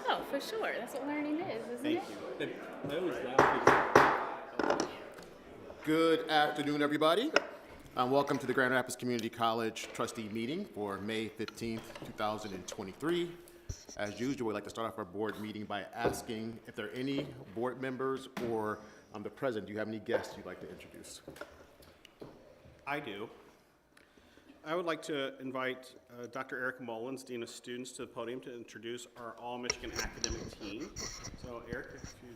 Oh, for sure. That's what learning is, isn't it? Thank you. I always laugh. Good afternoon, everybody. Welcome to the Grand Rapids Community College trustee meeting for May 15th, 2023. As usual, we'd like to start off our board meeting by asking if there are any board members or the president, do you have any guests you'd like to introduce? I do. I would like to invite Dr. Eric Mullins, Dean of Students, to the podium to introduce our All-Michigan academic team. So, Eric, if you...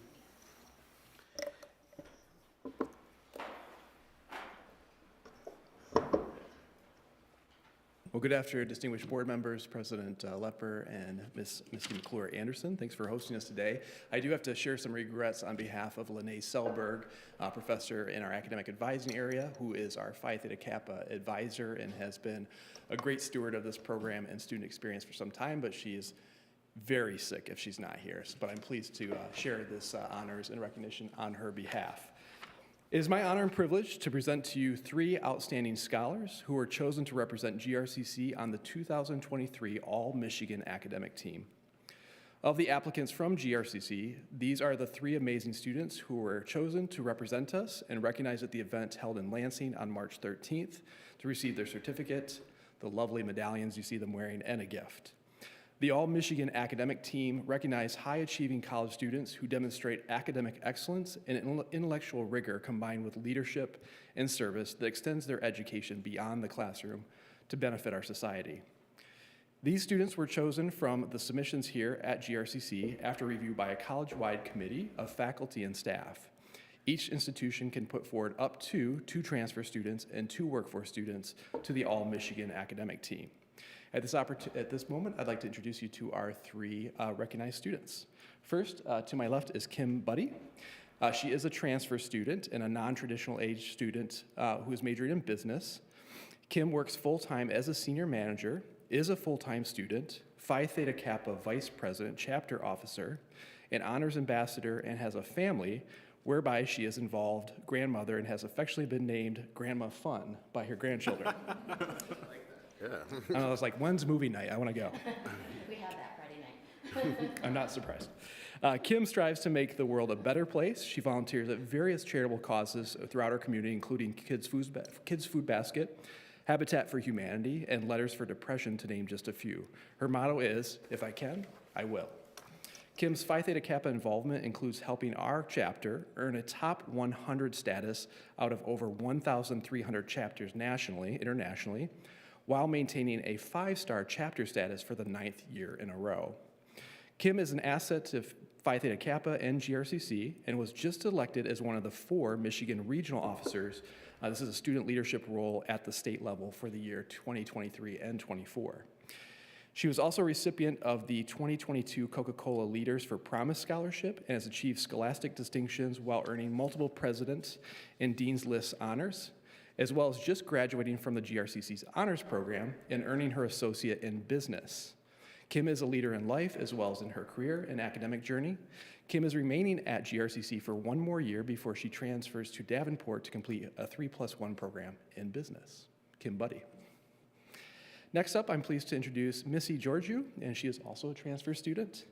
Well, good afternoon, distinguished board members, President Lepper and Ms. McClure-Anderson. Thanks for hosting us today. I do have to share some regrets on behalf of Lene Selberg, professor in our academic advising area, who is our Phi Theta Kappa advisor and has been a great steward of this program and student experience for some time, but she is very sick if she's not here. But I'm pleased to share this honors and recognition on her behalf. It is my honor and privilege to present to you three outstanding scholars who were chosen to represent GRCC on the 2023 All-Michigan Academic Team. Of the applicants from GRCC, these are the three amazing students who were chosen to represent us and recognized at the event held in Lansing on March 13th to receive their certificate, the lovely medallions you see them wearing, and a gift. The All-Michigan Academic Team recognized high-achieving college students who demonstrate academic excellence and intellectual rigor combined with leadership and service that extends their education beyond the classroom to benefit our society. These students were chosen from the submissions here at GRCC after review by a college-wide committee of faculty and staff. Each institution can put forward up to 2 transfer students and 2 workforce students to the All-Michigan Academic Team. At this moment, I'd like to introduce you to our 3 recognized students. First, to my left is Kim Buddy. She is a transfer student and a non-traditional age student who is majoring in business. Kim works full-time as a senior manager, is a full-time student, Phi Theta Kappa vice president, chapter officer, an honors ambassador, and has a family whereby she is involved grandmother and has affectionately been named Grandma Fun by her grandchildren. I was like, when's movie night? I want to go. We have that Friday night. I'm not surprised. Kim strives to make the world a better place. She volunteers at various charitable causes throughout our community, including Kids Food Basket, Habitat for Humanity, and Letters for Depression, to name just a few. Her motto is, if I can, I will. Kim's Phi Theta Kappa involvement includes helping our chapter earn a top 100 status out of over 1,300 chapters internationally, while maintaining a 5-star chapter status for the 9th year in a row. Kim is an asset to Phi Theta Kappa and GRCC and was just elected as one of the 4 Michigan regional officers. This is a student leadership role at the state level for the year 2023 and 24. She was also a recipient of the 2022 Coca-Cola Leaders for Promise Scholarship and has achieved scholastic distinctions while earning multiple President's and Dean's List honors, as well as just graduating from the GRCC's honors program and earning her associate in business. Kim is a leader in life as well as in her career and academic journey. Kim is remaining at GRCC for 1 more year before she transfers to Davenport to complete a 3+1 program in business. Kim Buddy. Next up, I'm pleased to introduce Missy Georgiou, and she is also a transfer student.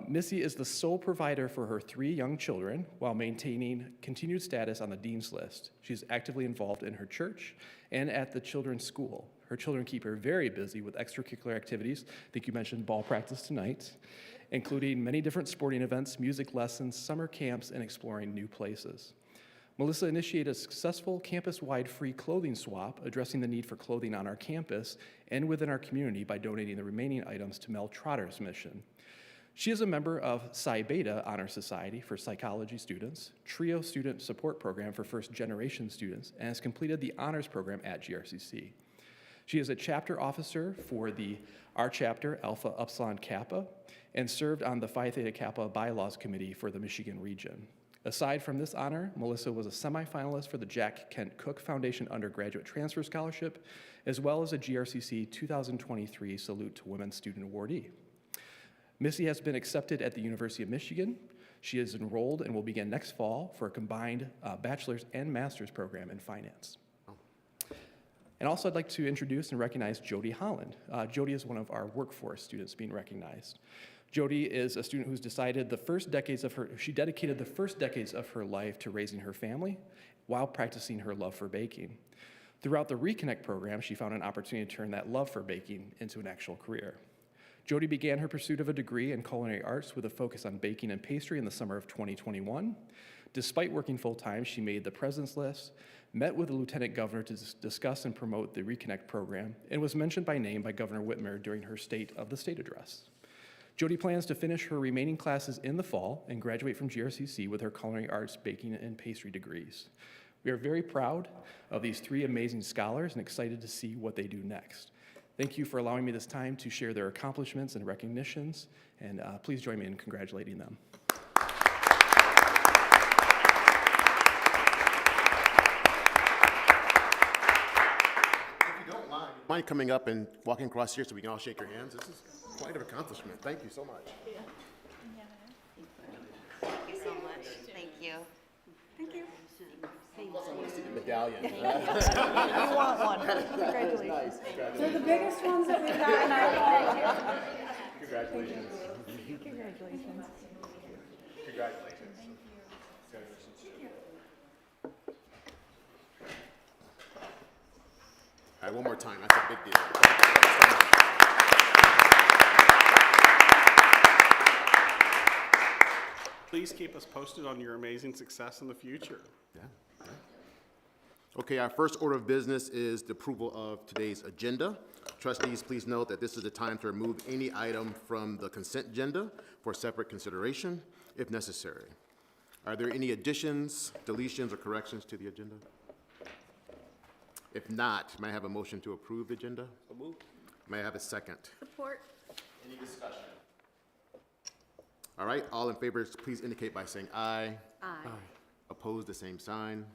Missy is the sole provider for her 3 young children while maintaining continued status on the Dean's List. She's actively involved in her church and at the children's school. Her children keep her very busy with extracurricular activities. I think you mentioned ball practice tonight, including many different sporting events, music lessons, summer camps, and exploring new places. Melissa initiated a successful campus-wide free clothing swap, addressing the need for clothing on our campus and within our community by donating the remaining items to Mel Trotter's mission. She is a member of Psi Beta Honor Society for psychology students, TRIO Student Support Program for first-generation students, and has completed the honors program at GRCC. She is a chapter officer for our chapter, Alpha Upsilon Kappa, and served on the Phi Theta Kappa Bylaws Committee for the Michigan region. Aside from this honor, Melissa was a semifinalist for the Jack Kent Cook Foundation Undergraduate Transfer Scholarship, as well as a GRCC 2023 Salute to Women Student Awardee. Missy has been accepted at the University of Michigan. She is enrolled and will begin next fall for a combined bachelor's and master's program in finance. And also I'd like to introduce and recognize Jody Holland. Jody is one of our workforce students being recognized. Jody is a student who's dedicated the first decades of her life to raising her family while practicing her love for baking. Throughout the Reconnect program, she found an opportunity to turn that love for baking into an actual career. Jody began her pursuit of a degree in culinary arts with a focus on baking and pastry in the summer of 2021. Despite working full-time, she made the president's list, met with the lieutenant governor to discuss and promote the Reconnect program, and was mentioned by name by Governor Whitmer during her State of the State address. Jody plans to finish her remaining classes in the fall and graduate from GRCC with her culinary arts, baking, and pastry degrees. We are very proud of these three amazing scholars and excited to see what they do next. Thank you for allowing me this time to share their accomplishments and recognitions, and please join me in congratulating them. If you don't mind coming up and walking across here so we can all shake your hands? This is quite an accomplishment. Thank you so much. Thank you so much. Thank you. Thank you. Also, I want to see the medallion. You want one. Congratulations. They're the biggest ones that we've had in our life. Congratulations. Congratulations. Congratulations. All right, one more time. That's a big deal. Please keep us posted on your amazing success in the future. Yeah. Okay, our first order of business is the approval of today's agenda. Trustees, please note that this is the time to remove any item from the consent agenda for separate consideration if necessary. Are there any additions, deletions, or corrections to the agenda? If not, may I have a motion to approve the agenda? May I have a second? Support. Any discussion? All right, all in favor, please indicate by saying aye. Aye. Opposed, the same sign.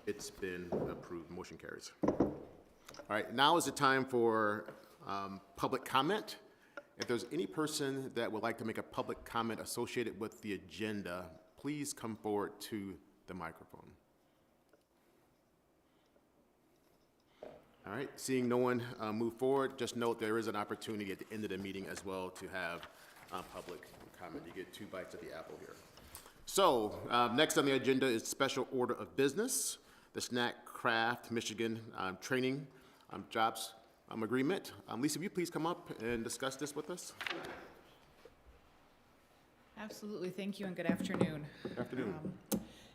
It's been approved, motion carries. All right, now is the time for public comment. If there's any person that would like to make a public comment associated with the agenda, please come forward to the microphone. All right, seeing no one move forward, just note there is an opportunity at the end of the meeting as well to have public comment. You get 2 bites of the apple here. So, next on the agenda is special order of business, the Snack Craft Michigan training jobs agreement. Lisa, will you please come up and discuss this with us? Absolutely, thank you and good afternoon. Good afternoon.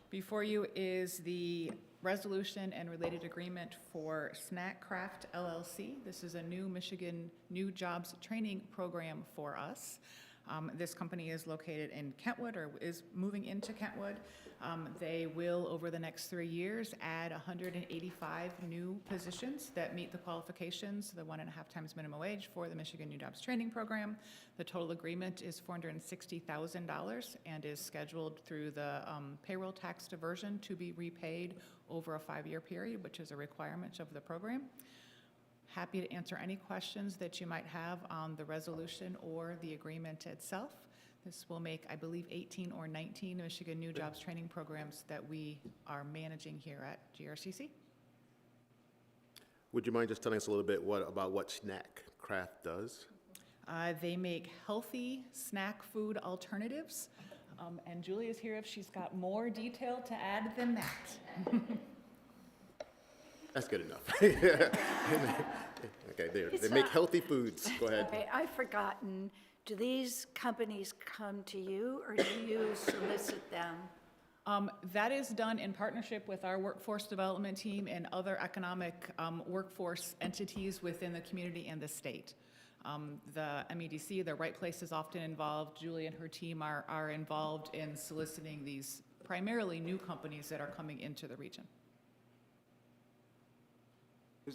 Before you is the resolution and related agreement for Snack Craft LLC. This is a new Michigan new jobs training program for us. This company is located in Kentwood, or is moving into Kentwood. They will, over the next 3 years, add 185 new positions that meet the qualifications, the 1.5 times minimum wage for the Michigan New Jobs Training Program. The total agreement is $460,000 and is scheduled through the payroll tax diversion to be repaid over a 5-year period, which is a requirement of the program. Happy to answer any questions that you might have on the resolution or the agreement itself. This will make, I believe, 18 or 19 Michigan New Jobs Training Programs that we are managing here at GRCC. Would you mind just telling us a little bit about what Snack Craft does? They make healthy snack food alternatives. And Julie is here if she's got more detail to add than that. That's good enough. Okay, they make healthy foods. Go ahead. Okay, I've forgotten, do these companies come to you or do you solicit them? That is done in partnership with our workforce development team and other economic workforce entities within the community and the state. The MEDC, the Right Place, is often involved. Julie and her team are involved in soliciting these primarily new companies that are coming into the region.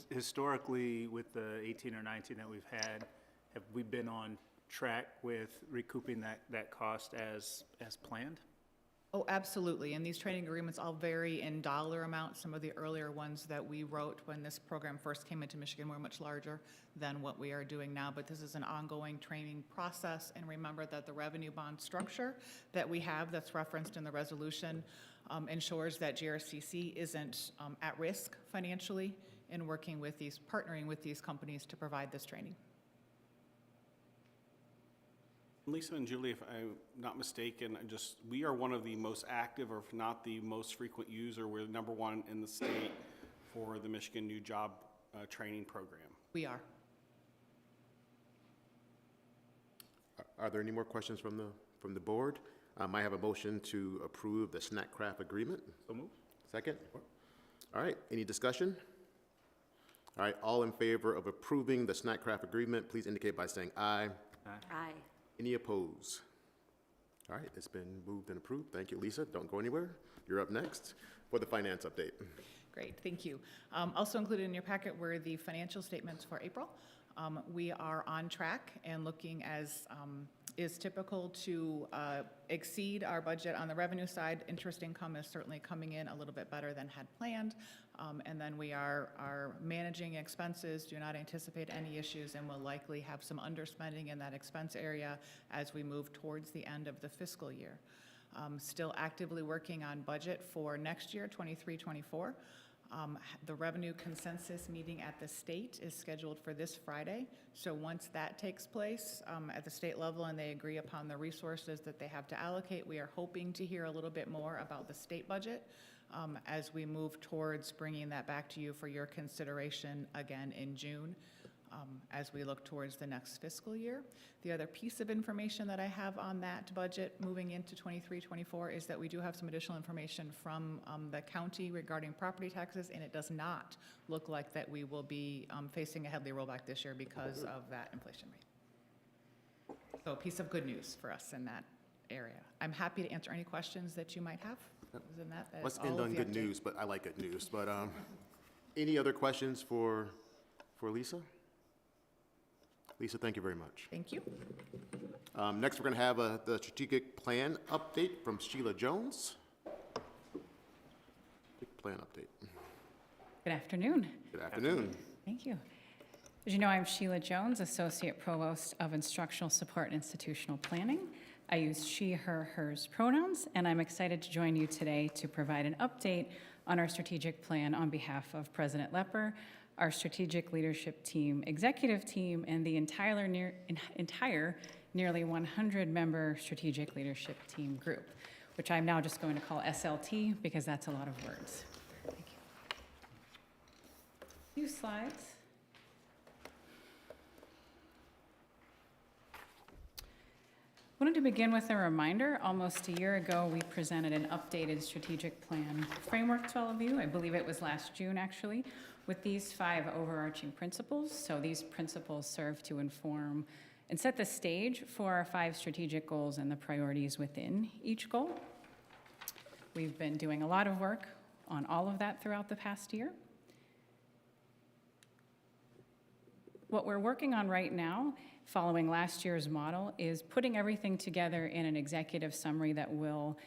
Historically, with the 18 or 19 that we've had, have we been on track with recouping that cost as planned? Oh, absolutely. And these training agreements all vary in dollar amounts. Some of the earlier ones that we wrote when this program first came into Michigan were much larger than what we are doing now. But this is an ongoing training process. And remember that the revenue bond structure that we have that's referenced in the resolution ensures that GRCC isn't at risk financially in working with partnering with these companies to provide this training. Lisa and Julie, if I'm not mistaken, we are one of the most active, or if not the most frequent user. We're number one in the state for the Michigan New Job Training Program. We are. Are there any more questions from the board? I have a motion to approve the snack craft agreement. So moved. Second? All right, any discussion? All right, all in favor of approving the snack craft agreement, please indicate by saying aye. Aye. Any opposed? All right, it's been moved and approved. Thank you, Lisa. Don't go anywhere. You're up next for the finance update. Great, thank you. Also included in your packet were the financial statements for April. We are on track and looking, as is typical, to exceed our budget on the revenue side. Interest income is certainly coming in a little bit better than had planned. And then we are managing expenses, do not anticipate any issues, and will likely have some underspending in that expense area as we move towards the end of the fiscal year. Still actively working on budget for next year, 23-24. The revenue consensus meeting at the state is scheduled for this Friday. So once that takes place at the state level and they agree upon the resources that they have to allocate, we are hoping to hear a little bit more about the state budget as we move towards bringing that back to you for your consideration again in June. As we look towards the next fiscal year. The other piece of information that I have on that budget moving into 23-24 is that we do have some additional information from the county regarding property taxes, and it does not look like that we will be facing a Headley rollback this year because of that inflation rate. So a piece of good news for us in that area. I'm happy to answer any questions that you might have. Other than that, that is Let's all end of on the good update. news, but I like good news. But any other questions for Lisa? Lisa, thank you very much. Thank you. Next, we're going to have the strategic plan update from Sheila Jones. Plan update. Good afternoon. Good afternoon. Thank you. As you know, I'm Sheila Jones, Associate Provost of Instructional Support and Institutional Planning. I use she, her, hers pronouns, and I'm excited to join you today to provide an update on our strategic plan on behalf of President Lepper, our strategic leadership team, executive team, and the entire nearly 100-member strategic leadership team group, which I'm now just going to call SLT because that's a lot of words. Thank you. A few slides. I wanted to begin with a reminder. Almost a year ago, we presented an updated strategic plan framework to all of you. I believe it was last June, actually, with these 5 overarching principles. So these principles serve to inform and set the stage for our 5 strategic goals and the priorities within each goal. We've been doing a lot of work on all of that throughout the past year. What we're working on right now, following last year's model, is putting everything together in an executive summary that will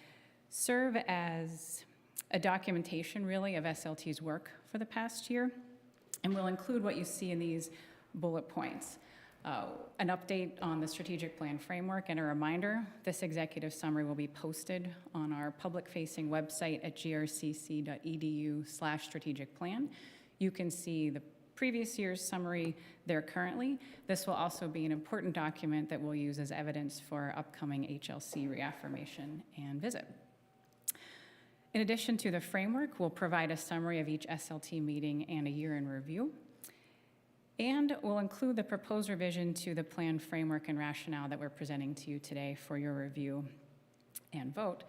serve as a documentation, really, of SLT's work for the past year, and will include what you see in these bullet points. An update on the strategic plan framework, and a reminder, this executive summary will be posted on our public-facing website at grcc.edu/strategic plan. You can see the previous year's summary there currently. This will also be an important document that we'll use as evidence for our upcoming HLC reaffirmation and visit. In addition to the framework, we'll provide a summary of each SLT meeting and a year in review. And we'll include the proposed revision to the plan framework and rationale that we're presenting to you today for your review and vote.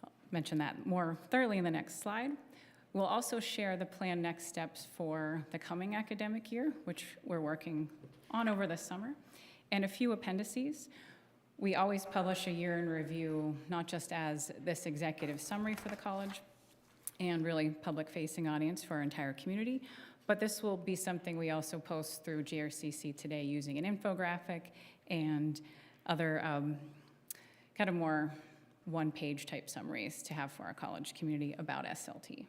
I'll mention that more thoroughly in the next slide. We'll also share the plan next steps for the coming academic year, which we're working on over the summer, and a few appendices. We always publish a year in review, not just as this executive summary for the college and really public-facing audience for our entire community, but this will be something we also post through GRCC today using an infographic and other kind of more one-page type summaries to have for our college community about SLT.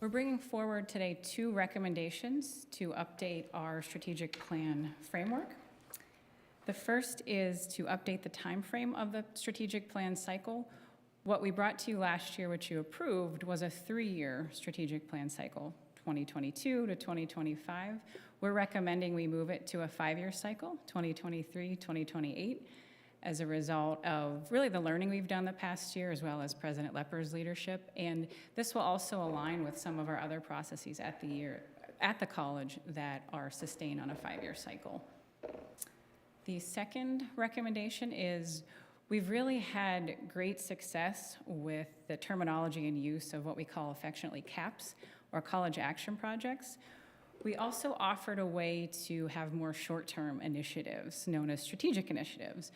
We're bringing forward today 2 recommendations to update our strategic plan framework. The first is to update the time frame of the strategic plan cycle. What we brought to you last year, which you approved, was a 3-year strategic plan cycle, 2022 to 2025. We're recommending we move it to a 5-year cycle, 2023, 2028, as a result of really the learning we've done the past year, as well as President Lepper's leadership. And this will also align with some of our other processes at the college that are sustained on a 5-year cycle. The second recommendation is we've really had great success with the terminology and use of what we call affectionately CAPS, or college action projects. We also offered a way to have more short-term initiatives known as strategic initiatives.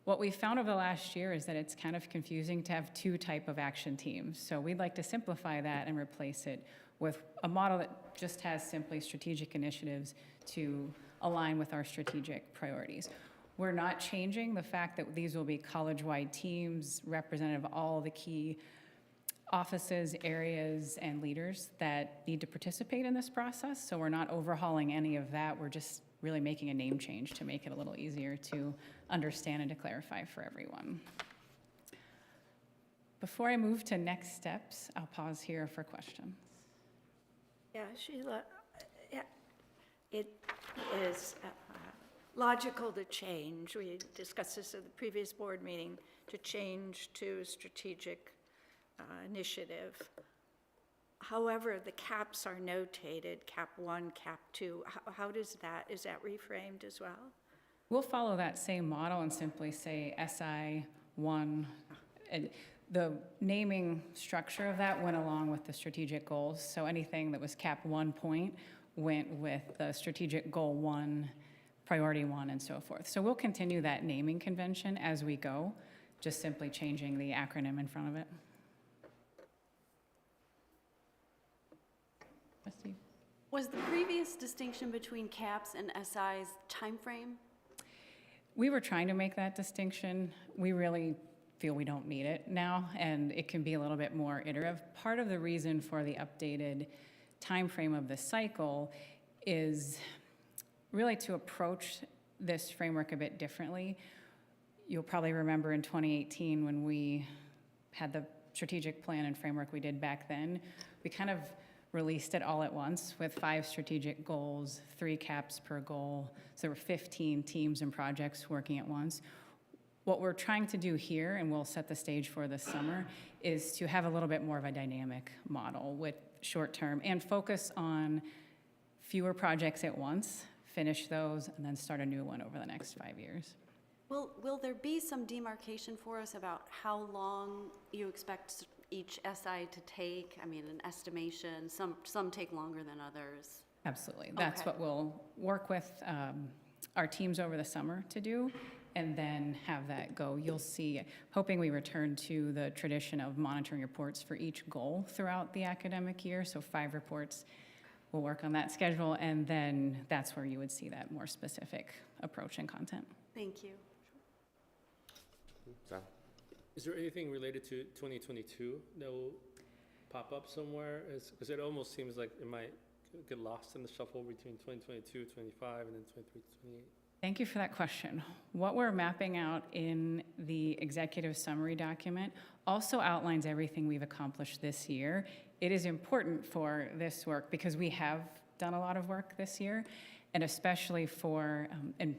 What we found over the last year is that it's kind of confusing to have 2 type of action teams. So we'd like to simplify that and replace it with a model that just has simply strategic initiatives to align with our strategic priorities. We're not changing the fact that these will be college-wide teams representative of all the key offices, areas, and leaders that need to participate in this process. So we're not overhauling any of that. We're just really making a name change to make it a little easier to understand and to clarify for everyone. Before I move to next steps, I'll pause here for questions. Yeah, Sheila, yeah, it is logical to change. We discussed this at the previous board meeting, to change to strategic initiative. However, the caps are notated, cap 1, cap 2. How does that, is that reframed as well? We'll follow that same model and simply say SI1. And the naming structure of that went along with the strategic goals. So anything that was cap 1 point went with the strategic goal 1, priority 1, and so forth. So we'll continue that naming convention as we go, just simply changing the acronym in front of it. Steve? Was the previous distinction between CAPS and SI's timeframe? We were trying to make that distinction. We really feel we don't need it now, and it can be a little bit more iterative. Part of the reason for the updated timeframe of the cycle is really to approach this framework a bit differently. You'll probably remember in 2018 when we had the strategic plan and framework we did back then, we kind of released it all at once with 5 strategic goals, 3 caps per goal. So there were 15 teams and projects working at once. What we're trying to do here, and we'll set the stage for this summer, is to have a little bit more of a dynamic model with short-term and focus on fewer projects at once, finish those, and then start a new one over the next 5 years. Will there be some demarcation for us about how long you expect each SI to take? I mean, an estimation, some take longer than others. Absolutely. That's Okay. what we'll work with our teams over the summer to do, and then have that go. You'll see, hoping we return to the tradition of monitoring reports for each goal throughout the academic year. So 5 reports, we'll work on that schedule, and then that's where you would see that more specific approach and content. Thank you. Sal? Is there anything related to 2022 that will pop up somewhere? Because it almost seems like it might get lost in the shuffle between 2022, 25, and then 23, 28. Thank you for that question. What we're mapping out in the executive summary document also outlines everything we've accomplished this year. It is important for this work because we have done a lot of work this year, and especially for, and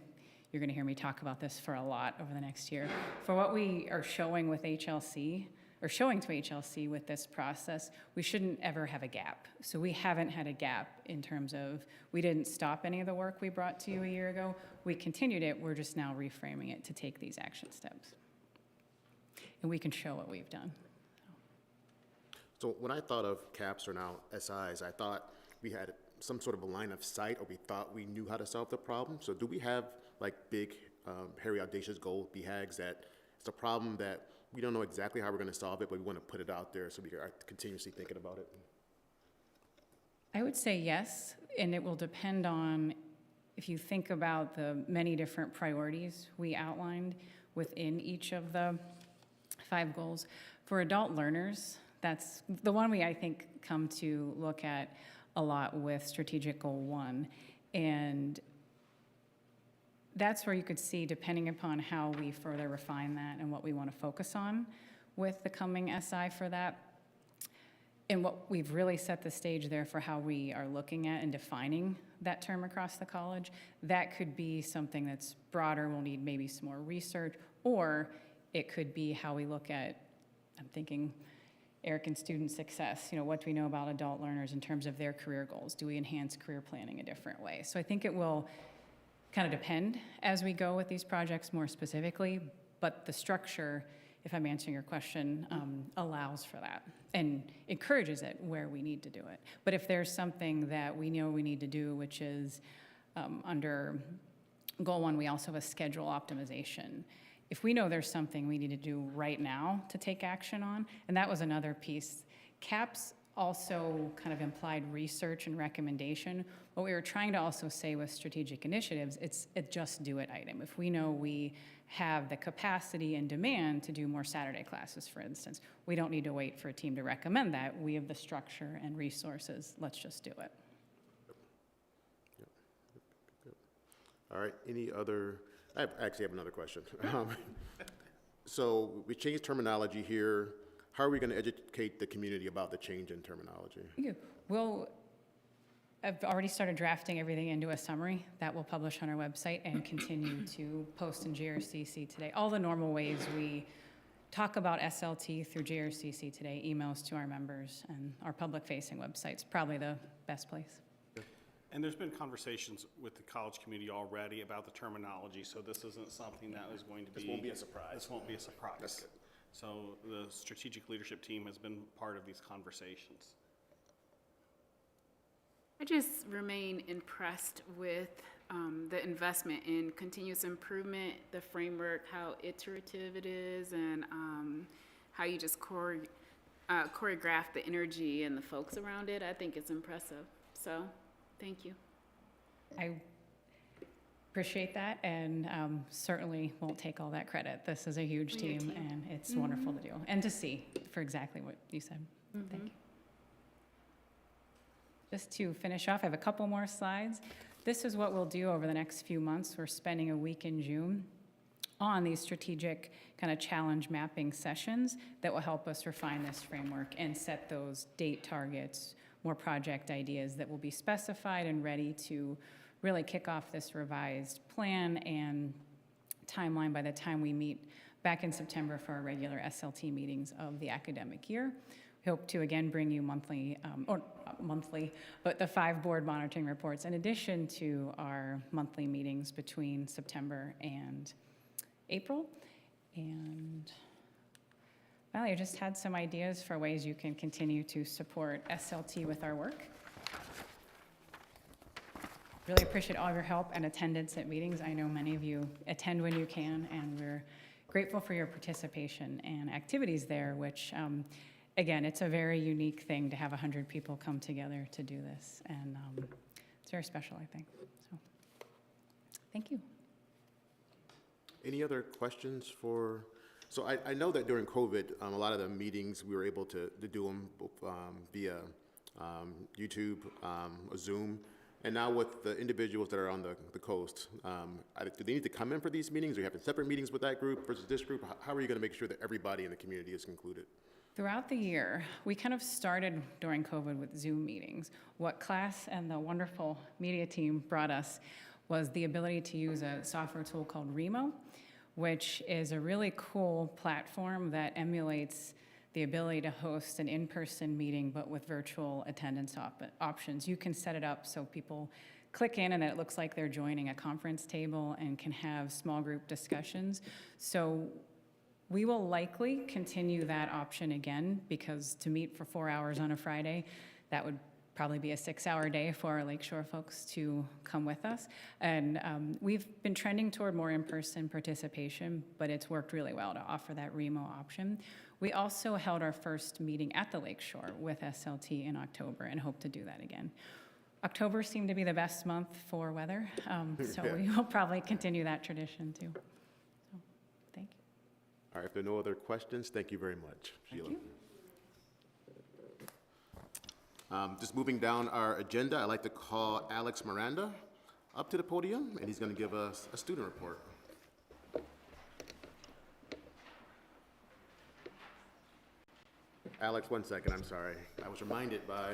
you're going to hear me talk about this for a lot over the next year, for what we are showing with HLC, or showing to HLC with this process, we shouldn't ever have a gap. So we haven't had a gap in terms of, we didn't stop any of the work we brought to you a year ago. We continued it, we're just now reframing it to take these action steps. And we can show what we've done. So when I thought of CAPS or now SIs, I thought we had some sort of a line of sight, or we thought we knew how to solve the problem. So do we have like big, hairy, audacious goal BHAGs that it's a problem that we don't know exactly how we're going to solve it, but we want to put it out there so we are continuously thinking about it? I would say yes, and it will depend on, if you think about the many different priorities we outlined within each of the 5 goals. For adult learners, that's the one we, I think, come to look at a lot with strategic goal 1. And that's where you could see, depending upon how we further refine that and what we want to focus on, with the coming SI for that. And what we've really set the stage there for how we are looking at and defining that term across the college. That could be something that's broader, we'll need maybe some more research, or it could be how we look at, I'm thinking Eric and student success, what do we know about adult learners in terms of their career goals? Do we enhance career planning a different way? So I think it will kind of depend as we go with these projects more specifically, but the structure, if I'm answering your question, allows for that and encourages it where we need to do it. But if there's something that we know we need to do, which is under Goal 1, we also have a schedule optimization. If we know there's something we need to do right now to take action on, and that was another piece, CAPS also kind of implied research and recommendation. What we were trying to also say with strategic initiatives, it's a just do it item. If we know we have the capacity and demand to do more Saturday classes, for instance, we don't need to wait for a team to recommend that. We have the structure and resources. Let's just do it. All right, I actually have another question. So we changed terminology here. How are we going to educate the community about the change in terminology? Well, I've already started drafting everything into a summary that we'll publish on our website and continue to post in JRCC Today. All the normal ways we talk about SLT through JRCC Today, emails to our members, and our public-facing website's probably the best place. And there's been conversations with the college community already about the terminology, so this isn't something that is going to be. This won't be a surprise. This won't be a surprise. That's good. So the strategic leadership team has been part of these conversations. I just remain impressed with the investment in continuous improvement, the framework, how iterative it is, and how you just choreograph the energy and the folks around it. I think it's impressive. So, thank you. I appreciate that, and certainly won't take all that credit. This is a huge team, and it's wonderful to do, and to see for exactly what you said. Thank you. Just to finish off, I have a couple more slides. This is what we'll do over the next few months. We're spending a week in June on these strategic kind of challenge mapping sessions that will help us refine this framework and set those date targets, more project ideas that will be specified and ready to really kick off this revised plan and timeline by the time we meet back in September for our regular SLT meetings of the academic year. We hope to again bring you monthly, or not monthly, but the 5 board monitoring reports in addition to our monthly meetings between September and April. And Valerie, I just had some ideas for ways you can continue to support SLT with our work. Really appreciate all of your help and attendance at meetings. I know many of you attend when you can, and we're grateful for your participation and activities there, which, again, it's a very unique thing to have 100 people come together to do this, and it's very special, I think. So, thank you. Any other questions for, so I know that during COVID, a lot of the meetings, we were able to do them via YouTube, Zoom. And now with the individuals that are on the coast, do they need to come in for these meetings? Or you have separate meetings with that group versus this group? How are you going to make sure that everybody in the community is included? Throughout the year, we kind of started during COVID with Zoom meetings. What class and the wonderful media team brought us was the ability to use a software tool called Remo, which is a really cool platform that emulates the ability to host an in-person meeting, but with virtual attendance options. You can set it up so people click in and then it looks like they're joining a conference table and can have small group discussions. So we will likely continue that option again, because to meet for 4 hours on a Friday, that would probably be a 6-hour day for our Lakeshore folks to come with us. And we've been trending toward more in-person participation, but it's worked really well to offer that Remo option. We also held our first meeting at the Lakeshore with SLT in October and hope to do that again. October seemed to be the best month for weather, so we will probably continue that tradition too. So, thank you. All right, if there are no other questions, thank you very much, Sheila. Thank you. Just moving down our agenda, I'd like to call Alex Miranda up to the podium, and he's going to give us a student report. Alex, 1 second, I'm sorry. I was reminded by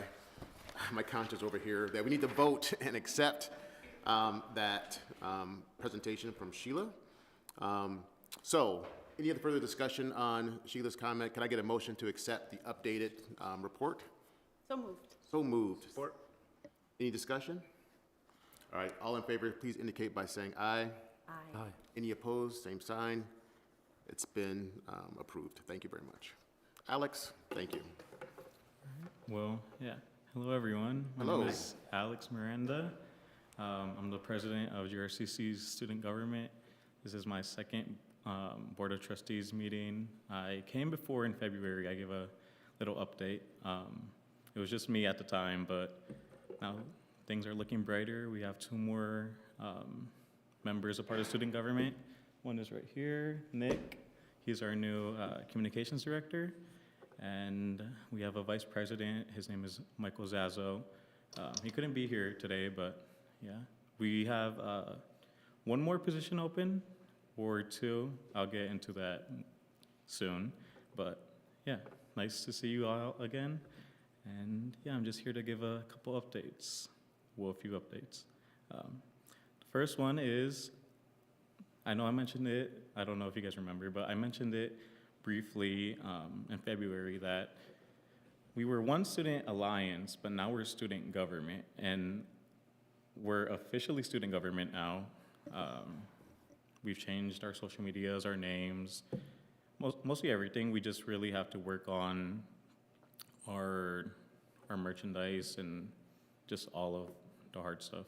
my conscience over here that we need to vote and accept that presentation from Sheila. So, any other further discussion on Sheila's comment? Can I get a motion to accept the updated report? So moved. So moved. Support. Any discussion? All right, all in favor, please indicate by saying aye. Aye. Any opposed, same sign. It's been approved. Thank you very much. Alex, thank you. Well, yeah. Hello, everyone. My Hello. name is Alex Miranda. I'm the president of GRCC's Student Government. This is my second Board of Trustees meeting. I came before in February. I gave a little update. It was just me at the time, but now things are looking brighter. We have 2 more members a part of Student Government. One is right here, Nick. He's our new communications director. And we have a vice president. His name is Michael Zazzo. He couldn't be here today, but yeah. We have 1 more position open, or 2. I'll get into that soon. But yeah, nice to see you all again. And yeah, I'm just here to give a couple updates. Well, a few updates. The first one is, I know I mentioned it, I don't know if you guys remember, but I mentioned it briefly in February that we were one student alliance, but now we're student government, and we're officially student government now. We've changed our social medias, our names, mostly everything. We just really have to work on our merchandise and just all of the hard stuff.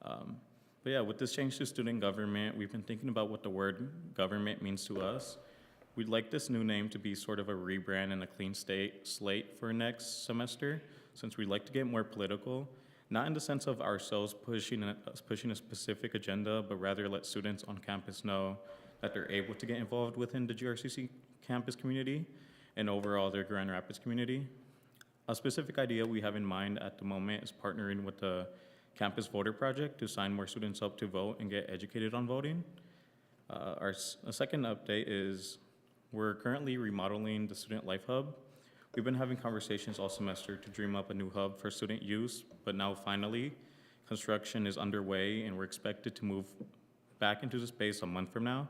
But yeah, with this change to student government, we've been thinking about what the word government means to us. We'd like this new name to be sort of a rebrand and a clean slate for next semester, since we'd like to get more political, not in the sense of ourselves pushing a specific agenda, but rather let students on campus know that they're able to get involved within the GRCC campus community and overall their Grand Rapids community. A specific idea we have in mind at the moment is partnering with the Campus Voter Project to sign more students up to vote and get educated on voting. Our second update is we're currently remodeling the Student Life Hub. We've been having conversations all semester to dream up a new hub for student use, but now finally, construction is underway and we're expected to move back into the space a month from now.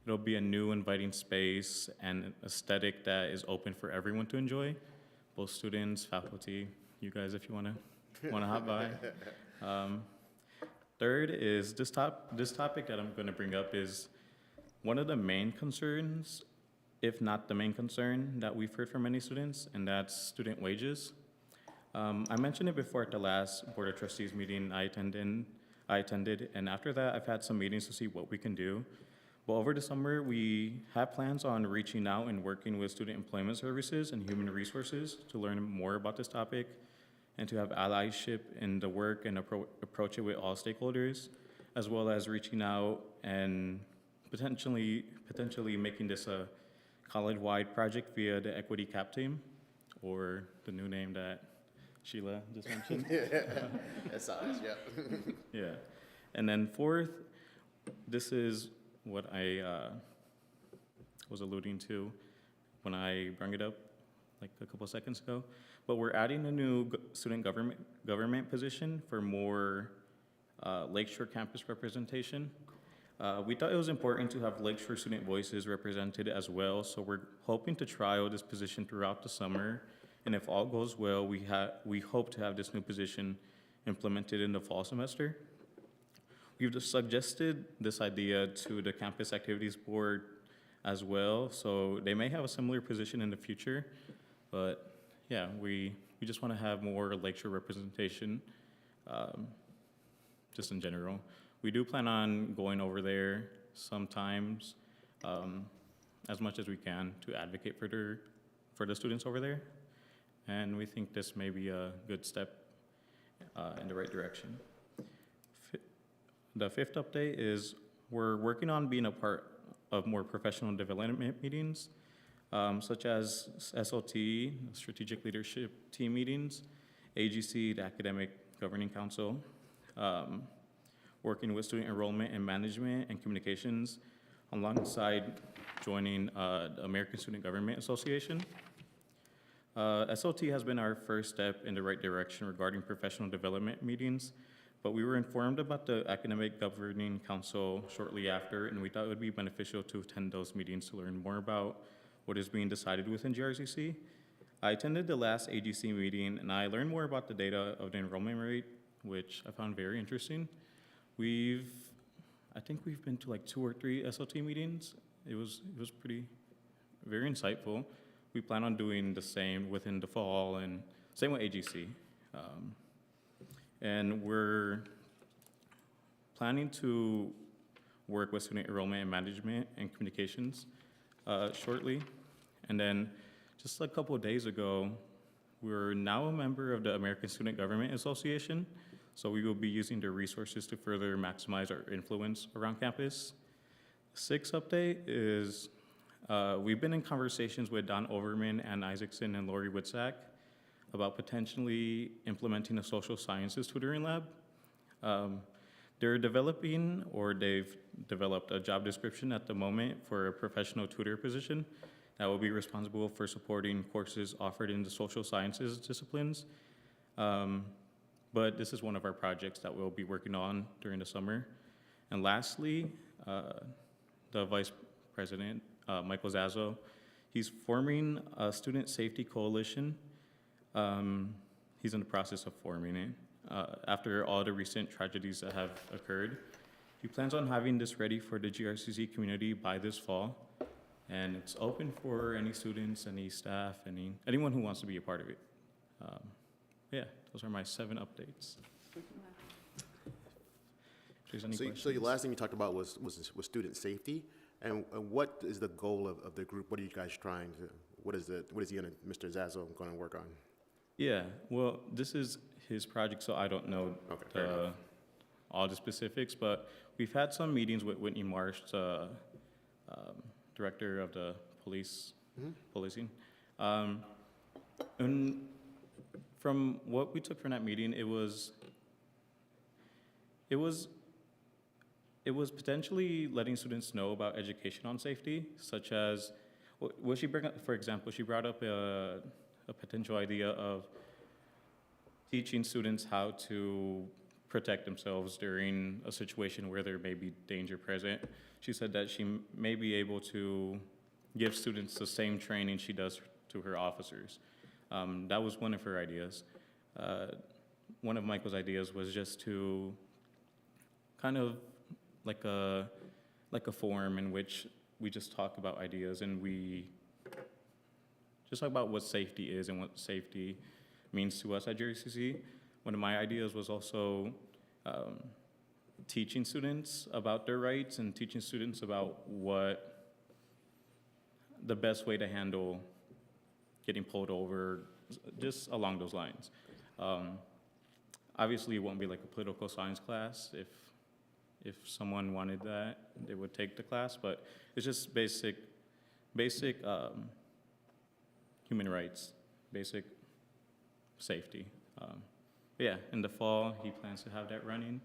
It'll be a new inviting space and aesthetic that is open for everyone to enjoy, both students, faculty, you guys if you wanna hop by. Third is this topic that I'm gonna bring up is one of the main concerns, if not the main concern that we've heard from many students, and that's student wages. I mentioned it before at the last Board of Trustees meeting I attended, and after that I've had some meetings to see what we can do. Well, over the summer, we have plans on reaching out and working with Student Employment Services and Human Resources to learn more about this topic and to have allyship in the work and approach it with all stakeholders, as well as reaching out and potentially making this a college-wide project via the Equity Cap Team, or the new name that Sheila just mentioned. That's us, yeah. Yeah. And then fourth, this is what I was alluding to when I brought it up like a couple seconds ago. But we're adding a new student government position for more Lakeshore campus representation. We thought it was important to have Lakeshore student voices represented as well, so we're hoping to trial this position throughout the summer. And if all goes well, we hope to have this new position implemented in the fall semester. We've just suggested this idea to the Campus Activities Board as well, so they may have a similar position in the future. But yeah, we just want to have more Lakeshore representation, just in general. We do plan on going over there sometimes, as much as we can, to advocate for the students over there. And we think this may be a good step in the right direction. The fifth update is we're working on being a part of more professional development meetings, such as SLT, Strategic Leadership Team meetings, AGC, the Academic Governing Council, working with student enrollment and management and communications, alongside joining the American Student Government Association. SLT has been our first step in the right direction regarding professional development meetings, but we were informed about the Academic Governing Council shortly after, and we thought it would be beneficial to attend those meetings to learn more about what is being decided within GRCC. I attended the last AGC meeting, and I learned more about the data of the enrollment rate, which I found very interesting. I think we've been to like 2 or 3 SLT meetings. It was very insightful. We plan on doing the same within the fall, and same with AGC. And we're planning to work with student enrollment and management and communications shortly. And then just a couple of days ago, we're now a member of the American Student Government Association, so we will be using their resources to further maximize our influence around campus. 6th update is we've been in conversations with Don Overman, Ann Isaacson, and Lori Witzak about potentially implementing a social sciences tutoring lab. They've developed a job description at the moment for a professional tutor position that will be responsible for supporting courses offered in the social sciences disciplines. But this is one of our projects that we'll be working on during the summer. And lastly, the Vice President, Michael Zazzo, he's forming a student safety coalition. He's in the process of forming it. After all the recent tragedies that have occurred, he plans on having this ready for the GRCC community by this fall. And it's open for any students, any staff, anyone who wants to be a part of it. Yeah, those are my 7 updates. If there's any questions. So the last thing you talked about was student safety, and what is the goal of the group? What are you guys trying to? What is Mr. Zazzo going to work on? Yeah, well, this is his project, so I don't know all the specifics, but we've had some meetings with Whitney Marsh, the director of the policing. And from what we took from that meeting, it was potentially letting students know about education on safety, such as, what she bring up, for example, she brought up a potential idea of teaching students how to protect themselves during a situation where there may be danger present. She said that she may be able to give students the same training she does to her officers. That was one of her ideas. One of Michael's ideas was just to kind of like a forum in which we just talk about ideas and we just talk about what safety is and what safety means to us at GRCC. One of my ideas was also teaching students about their rights and teaching students about what the best way to handle getting pulled over, just along those lines. Obviously, it won't be like a political science class. If someone wanted that, they would take the class, but it's just basic human rights, basic safety. Yeah, in the fall, he plans to have that running.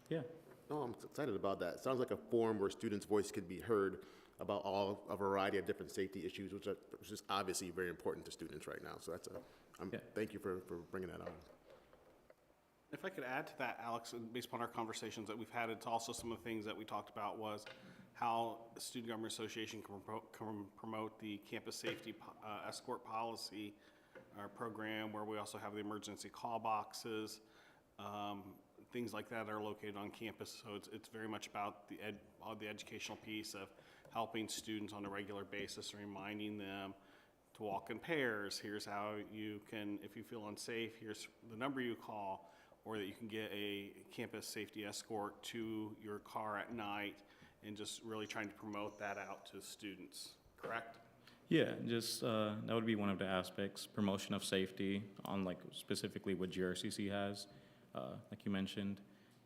Yeah. No, I'm excited about that. It sounds like a forum where students' voice could be heard about a variety of different safety issues, which is obviously very important to students right now. So that's thank you for bringing that on. If I could add to that, Alex, based upon our conversations that we've had, it's also some of the things that we talked about was how the Student Government Association can promote the campus safety escort policy program, where we also have the emergency call boxes, things like that are located on campus. So it's very much about the educational piece of helping students on a regular basis, reminding them to walk in pairs. Here's how you can, if you feel unsafe, here's the number you call, or that you can get a campus safety escort to your car at night, and just really trying to promote that out to students, correct? Yeah, just that would be one of the aspects, promotion of safety on like specifically what GRCC has, like you mentioned.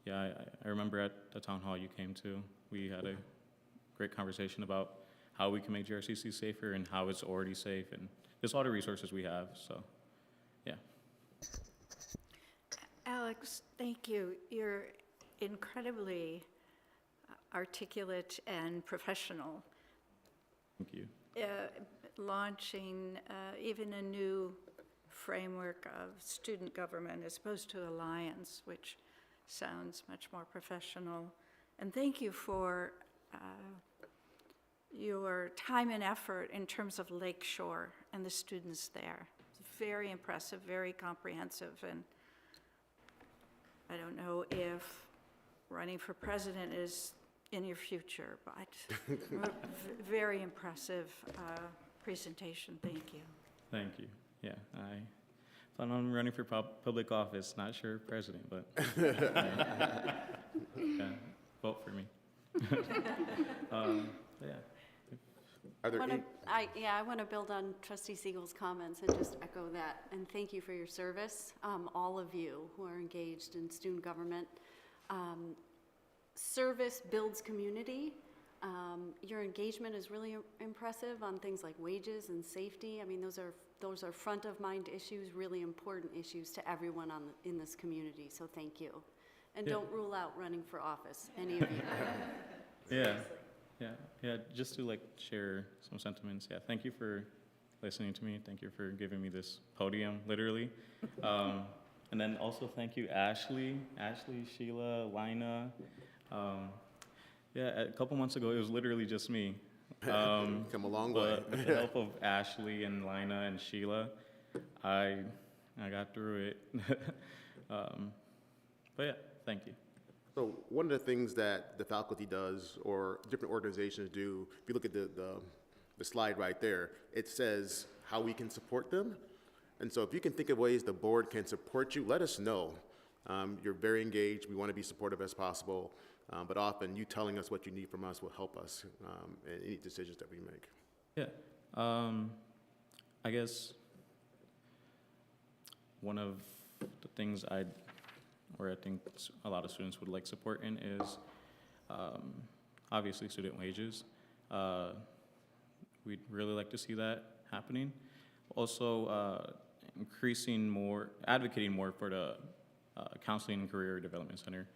Yeah, I remember at the town hall you came to, we had a great conversation about how we can make GRCC safer and how it's already safe, and just all the resources we have, so, yeah. Alex, thank you. You're incredibly articulate and professional. Thank you. launching even a new framework of student government as opposed to alliance, which sounds much more professional. And thank you for your time and effort in terms of Lakeshore and the students there. It's very impressive, very comprehensive, and I don't know if running for president is in your future, but very impressive presentation. Thank you. Thank you. Yeah, I plan on running for public office. Not sure president, but yeah, vote for me. Yeah. Are there any, I want to build on Trustee Siegel's comments and just echo that. And thank you for your service, all of you who are engaged in student government. Service builds community. Your engagement is really impressive on things like wages and safety. I mean, those are front of mind issues, really important issues to everyone in this community. So thank you. And Yeah. don't rule out running for office, any of you. Yeah, just to like share some sentiments. Yeah, thank you for listening to me. Thank you for giving me this podium, literally. And then also thank you, Ashley, Sheila, Lina. Yeah, a couple months ago, it was literally just me. come a long way. But with the help of Ashley and Lina and Sheila, I got through it. But yeah, thank you. So one of the things that the faculty does, or different organizations do, if you look at the slide right there, it says how we can support them. And so if you can think of ways the board can support you, let us know. You're very engaged. We want to be supportive as possible. But often you telling us what you need from us will help us in any decisions that we make. Yeah. I guess one of the things I think a lot of students would like support in is obviously student wages. We'd really like to see that happening. Also, advocating more for the Counseling and Career Development Center.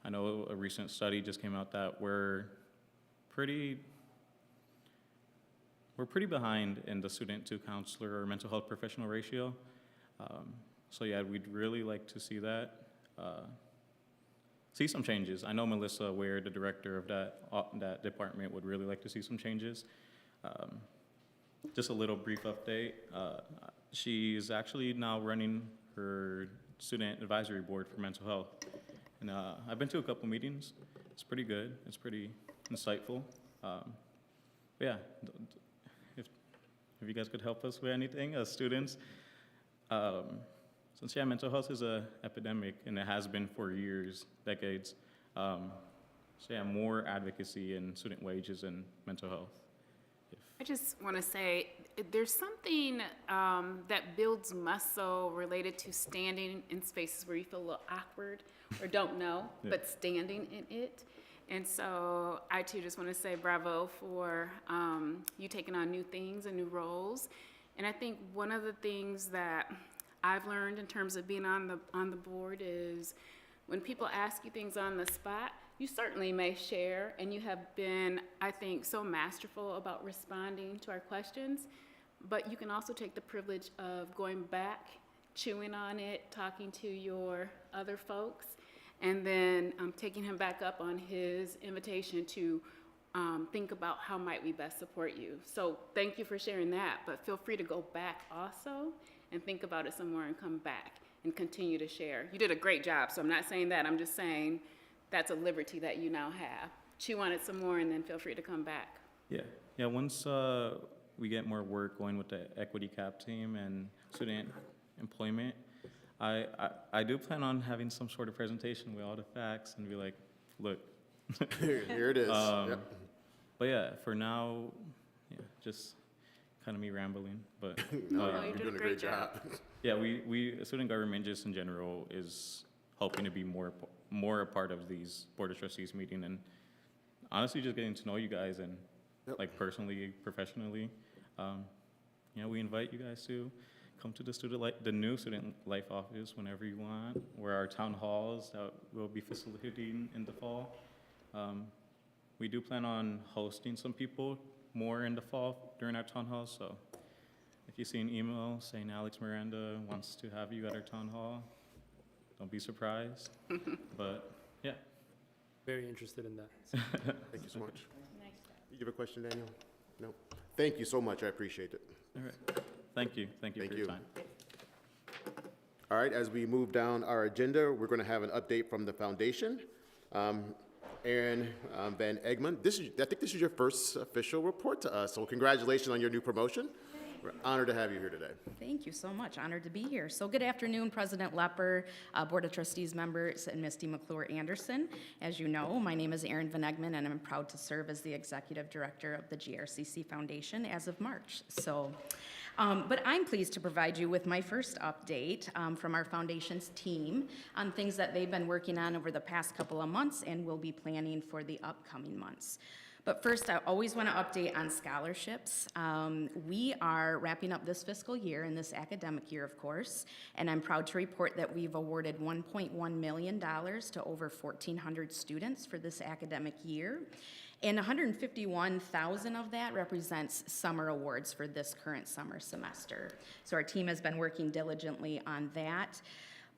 I know a recent study just came out that we're pretty behind in the student to counselor or mental health professional ratio. So yeah, we'd really like to see that. See some changes. I know Melissa Ware, the director of that department, would really like to see some changes. Just a little brief update. She's actually now running her student advisory board for mental health. And I've been to a couple meetings. It's pretty good. It's pretty insightful. But yeah, if you guys could help us with anything as students, since mental health is an epidemic and it has been for years, decades. So yeah, more advocacy in student wages and mental health. I just want to say there's something that builds muscle related to standing in spaces where you feel a little awkward or don't know, but standing in it. And so I too just want to say bravo for you taking on new things and new roles. And I think one of the things that I've learned in terms of being on the board is when people ask you things on the spot, you certainly may share, and you have been, I think, so masterful about responding to our questions, but you can also take the privilege of going back, chewing on it, talking to your other folks, and then taking him back up on his invitation to think about how might we best support you. So thank you for sharing that, but feel free to go back also and think about it some more and come back and continue to share. You did a great job, so I'm not saying that, I'm just saying that's a liberty that you now have. Chew on it some more and then feel free to come back. Yeah, once we get more work going with the equity cap team and student employment, I do plan on having some sort of presentation with all the facts and be like, look. Here it is. Yep. But yeah, for now, yeah, just kind of me rambling, but you're doing a great job. Yeah, we student government just in general is hoping to be more a part of these Board of Trustees meeting, and honestly just getting to know you guys and like personally, professionally. We invite you guys to come to the new student life office whenever you want, where our town halls that we'll be facilitating in the fall. We do plan on hosting some people more in the fall during our town halls, so if you see an email saying Alex Miranda wants to have you at our town hall, don't be surprised. But yeah. Very interested in that. Thank you so much. You have a question, Daniel? No? Thank you so much. I appreciate it. All right. Thank you. Thank you for your time. All right, as we move down our agenda, we're going to have an update from the foundation. Aaron Van Egmond, I think this is your first official report to us, so congratulations on your new promotion. We're honored to have you here today. Thank you so much. Honored to be here. So good afternoon, President Lepper, Board of Trustees members, and Misty McClure Anderson. As you know, my name is Erin Van Egmond, and I'm proud to serve as the Executive Director of the GRCC Foundation as of March. But I'm pleased to provide you with my first update from our foundation's team on things that they've been working on over the past couple of months and will be planning for the upcoming months. But first, I always want to update on scholarships. We are wrapping up this fiscal year and this academic year, of course, and I'm proud to report that we've awarded $1.1 million to over 1,400 students for this academic year. And 151,000 of that represents summer awards for this current summer semester. So our team has been working diligently on that.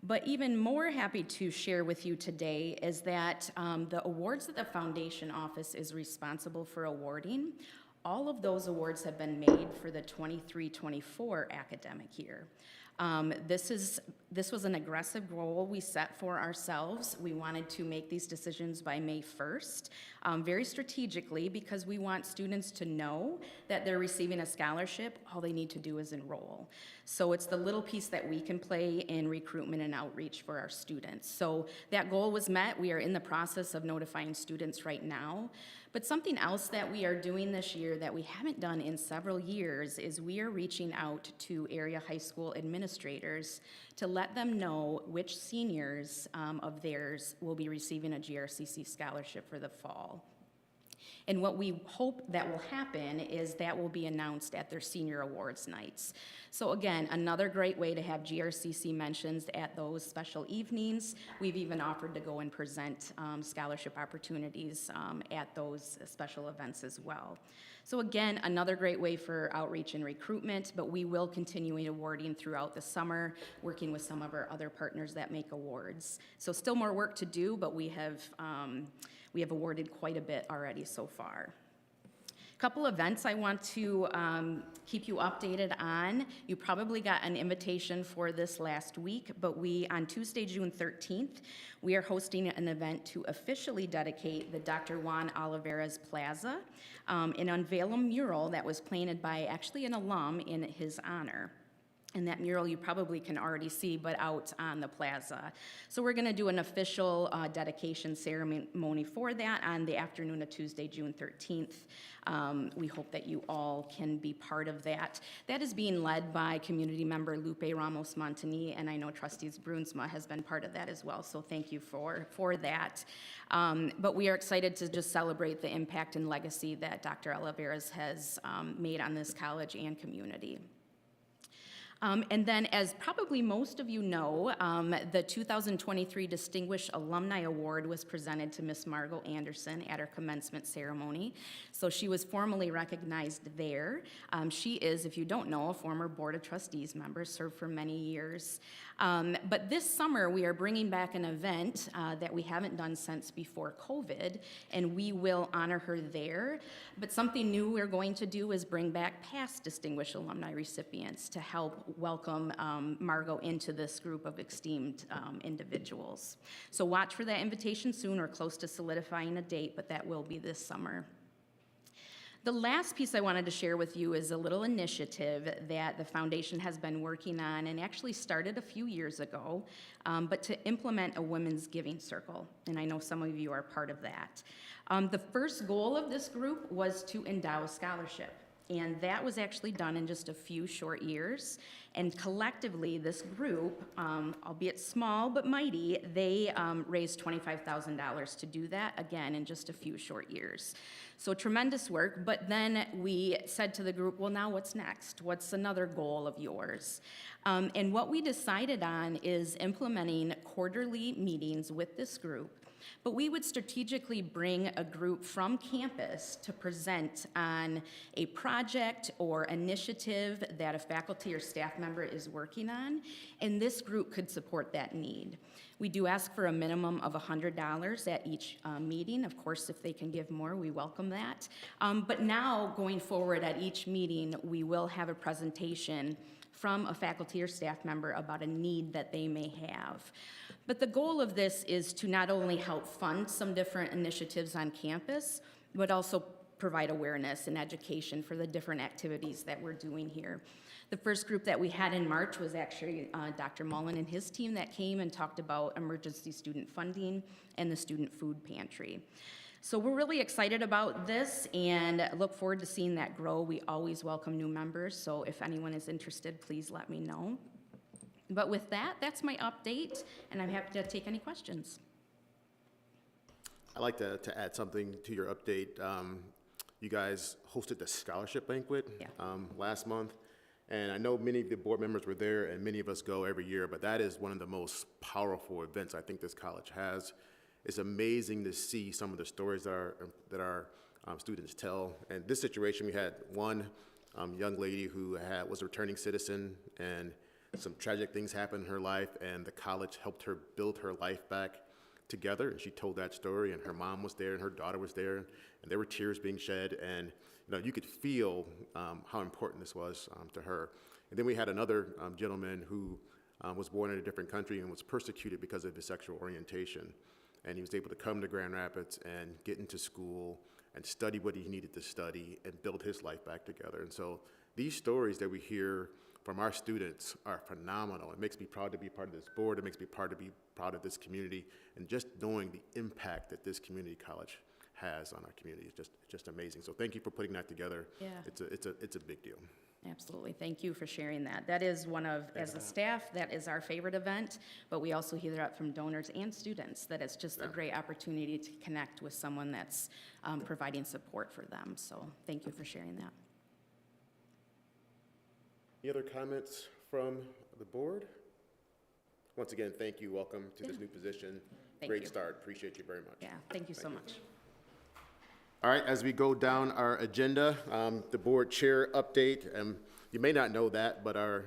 But even more happy to share with you today is that the awards that the foundation office is responsible for awarding, all of those awards have been made for the 23-24 academic year. This was an aggressive goal we set for ourselves. We wanted to make these decisions by May 1st, very strategically, because we want students to know that they're receiving a scholarship. All they need to do is enroll. So it's the little piece that we can play in recruitment and outreach for our students. So that goal was met. We are in the process of notifying students right now. But something else that we are doing this year that we haven't done in several years is we are reaching out to area high school administrators to let them know which seniors of theirs will be receiving a GRCC scholarship for the fall. And what we hope that will happen is that will be announced at their senior awards nights. So again, another great way to have GRCC mentions at those special evenings. We've even offered to go and present scholarship opportunities at those special events as well. So again, another great way for outreach and recruitment, but we will continue awarding throughout the summer, working with some of our other partners that make awards. So still more work to do, but we have awarded quite a bit already so far. A couple events I want to keep you updated on. You probably got an invitation for this last week, but on Tuesday, June 13th, we are hosting an event to officially dedicate the Dr. Juan Oliveras Plaza and unveil a mural that was painted by actually an alum in his honor. And that mural you probably can already see, but out on the plaza. So we're gonna do an official dedication ceremony for that on the afternoon of Tuesday, June 13th. We hope that you all can be part of that. That is being led by community member Lupe Ramos Montani, and I know Trustees Brunsma has been part of that as well, so thank you for that. But we are excited to just celebrate the impact and legacy that Dr. Oliveras has made on this college and community. And then, as probably most of you know, the 2023 Distinguished Alumni Award was presented to Miss Margot Anderson at her commencement ceremony. So she was formally recognized there. She is, if you don't know, a former Board of Trustees member, served for many years. But this summer, we are bringing back an event that we haven't done since before COVID, and we will honor her there. But something new we're going to do is bring back past Distinguished Alumni recipients to help welcome Margot into this group of esteemed individuals. So watch for that invitation soon. We're close to solidifying a date, but that will be this summer. The last piece I wanted to share with you is a little initiative that the foundation has been working on and actually started a few years ago, but to implement a women's giving circle, and I know some of you are part of that. The first goal of this group was to endow a scholarship. And that was actually done in just a few short years. And collectively, this group, albeit small but mighty, they raised $25,000 to do that, again, in just a few short years. So tremendous work, but then we said to the group, well, now what's next? What's another goal of yours? And what we decided on is implementing quarterly meetings with this group But we would strategically bring a group from campus to present on a project or initiative that a faculty or staff member is working on, and this group could support that need. We do ask for a minimum of $100 at each meeting. Of course, if they can give more, we welcome that. But now, going forward at each meeting, we will have a presentation from a faculty or staff member about a need that they may have. But the goal of this is to not only help fund some different initiatives on campus, but also provide awareness and education for the different activities that we're doing here. The first group that we had in March was actually Dr. Mullen and his team that came and talked about emergency student funding and the student food pantry. So we're really excited about this and look forward to seeing that grow. We always welcome new members, so if anyone is interested, please let me know. But with that, that's my update, and I'm happy to take any questions. I'd like to add something to your update. You guys hosted the scholarship banquet last month. And I know many of the board members were there, and many of us go every year, but that is one of the most powerful events I think this college has. It's amazing to see some of the stories that our students tell. And this situation, we had one young lady who was a returning citizen, and some tragic things happened in her life, and the college helped her build her life back together. And she told that story, and her mom was there, and her daughter was there, and there were tears being shed. And you could feel how important this was to her. And then we had another gentleman who was born in a different country and was persecuted because of his sexual orientation. And he was able to come to Grand Rapids and get into school and study what he needed to study and build his life back together. And so these stories that we hear from our students are phenomenal. It makes me proud to be part of this board. It makes me proud to be proud of this community. And just knowing the impact that this community college has on our community is just amazing. So thank you for putting that together. Yeah. It's a big deal. Absolutely. Thank you for sharing that. That is one of, as a staff, that is our favorite event, but we also hear that from donors and students, that it's just a great opportunity to connect with someone that's providing support for them. So thank you for sharing that. Any other comments from the board? Once again, thank you. Welcome to this new position. Great start. Appreciate you very much. Yeah, thank you so much. All right, as we go down our agenda, the board chair update. You may not know that, but our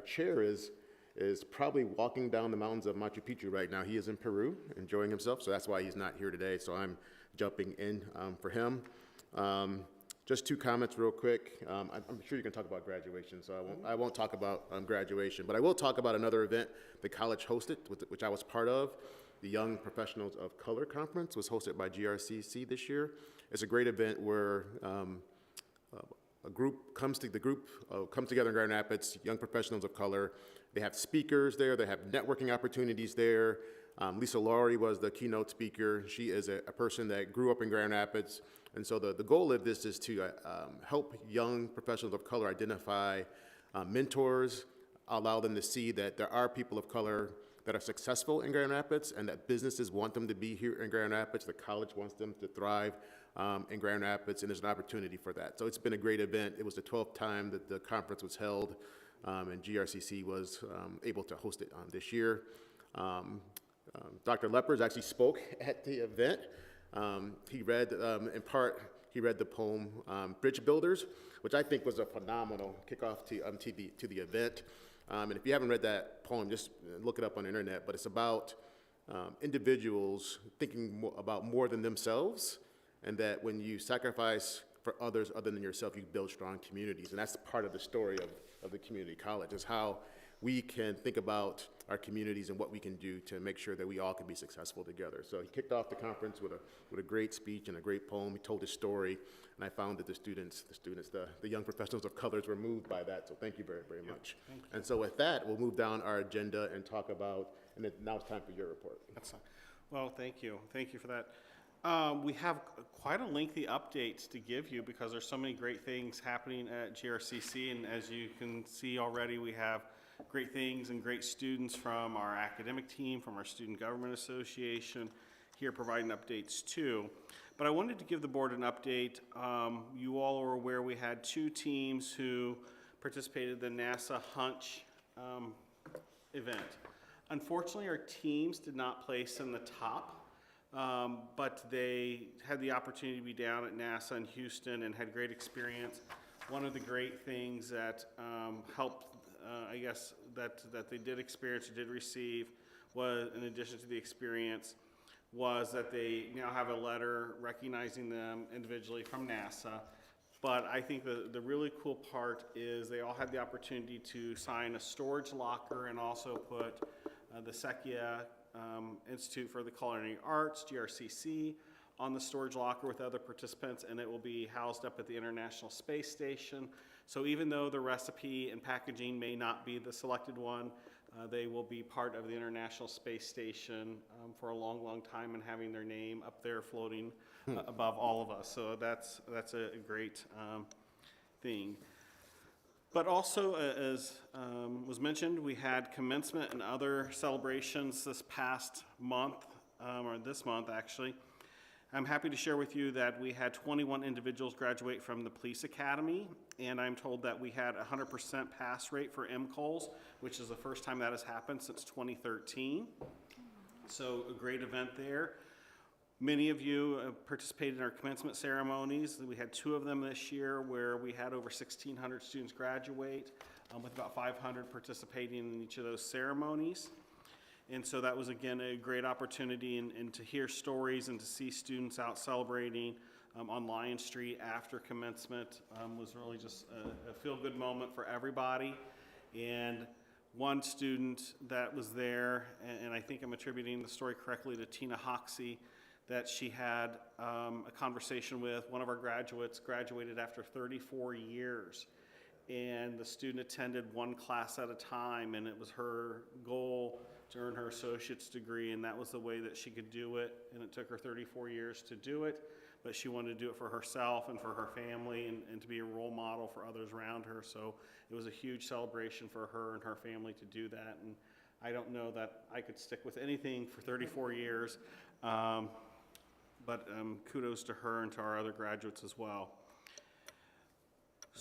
chair is probably walking down the mountains of Machu Picchu right now. He is in Peru, enjoying himself, so that's why he's not here today. So I'm jumping in for him. Just two comments real quick. I'm sure you can talk about graduation, so I won't talk about graduation, but I will talk about another event the college hosted, which I was part of. The Young Professionals of Color Conference was hosted by GRCC this year. It's a great event where a group comes together in Grand Rapids, young professionals of color. They have speakers there. They have networking opportunities there. Lisa Laurie was the keynote speaker. She is a person that grew up in Grand Rapids. And so the goal of this is to help young professionals of color identify mentors, allow them to see that there are people of color that are successful in Grand Rapids and that businesses want them to be here in Grand Rapids. The college wants them to thrive in Grand Rapids, and there's an opportunity for that. So it's been a great event. It was the 12th time that the conference was held, and GRCC was able to host it this year. Dr. Lepers actually spoke at the event. He read, in part, the poem Bridge Builders, which I think was a phenomenal kickoff to the event. And if you haven't read that poem, just look it up on the internet. But it's about individuals thinking about more than themselves, and that when you sacrifice for others other than yourself, you build strong communities. And that's part of the story of the community college, is how we can think about our communities and what we can do to make sure that we all can be successful together. So he kicked off the conference with a great speech and a great poem. He told his story, and I found that the young professionals of colors were moved by that. So thank you very, very much. Thank you. And so with that, we'll move down our agenda and talk about, and then now it's time for your report. That's fine. Well, thank you. Thank you for that. We have quite a lengthy update to give you because there's so many great things happening at GRCC, and as you can see already, we have great things and great students from our academic team, from our Student Government Association here providing updates too. But I wanted to give the board an update. You all are aware we had two teams who participated in the NASA Hunch event. Unfortunately, our teams did not place in the top but they had the opportunity to be down at NASA in Houston and had great experience. One of the great things that helped, I guess, that they did experience or did receive was, in addition to the experience, was that they now have a letter recognizing them individually from NASA. But I think the really cool part is they all had the opportunity to sign a storage locker and also put the Sequia Institute for the Culinary Arts, GRCC, on the storage locker with other participants, and it will be housed up at the International Space Station. So even though the recipe and packaging may not be the selected one, they will be part of the International Space Station for a long, long time and having their name up there floating above all of us. So that's a great thing. But also, as was mentioned, we had commencement and other celebrations this past month, or this month actually. I'm happy to share with you that we had 21 individuals graduate from the police academy, and I'm told that we had a 100% pass rate for MCOLs, which is the first time that has happened since 2013. So a great event there. Many of you participated in our commencement ceremonies. We had 2 of them this year where we had over 1,600 students graduate, with about 500 participating in each of those ceremonies. And so that was, again, a great opportunity and to hear stories and to see students out celebrating on Lion Street after commencement was really just a feel-good moment for everybody. And one student that was there, and I think I'm attributing the story correctly to Tina Hoxie, that she had a conversation with one of our graduates, graduated after 34 years. And the student attended one class at a time, and it was her goal to earn her associate's degree, and that was the way that she could do it. And it took her 34 years to do it, but she wanted to do it for herself and for her family and to be a role model for others around her. So it was a huge celebration for her and her family to do that. And I don't know that I could stick with anything for 34 years, but kudos to her and to our other graduates as well.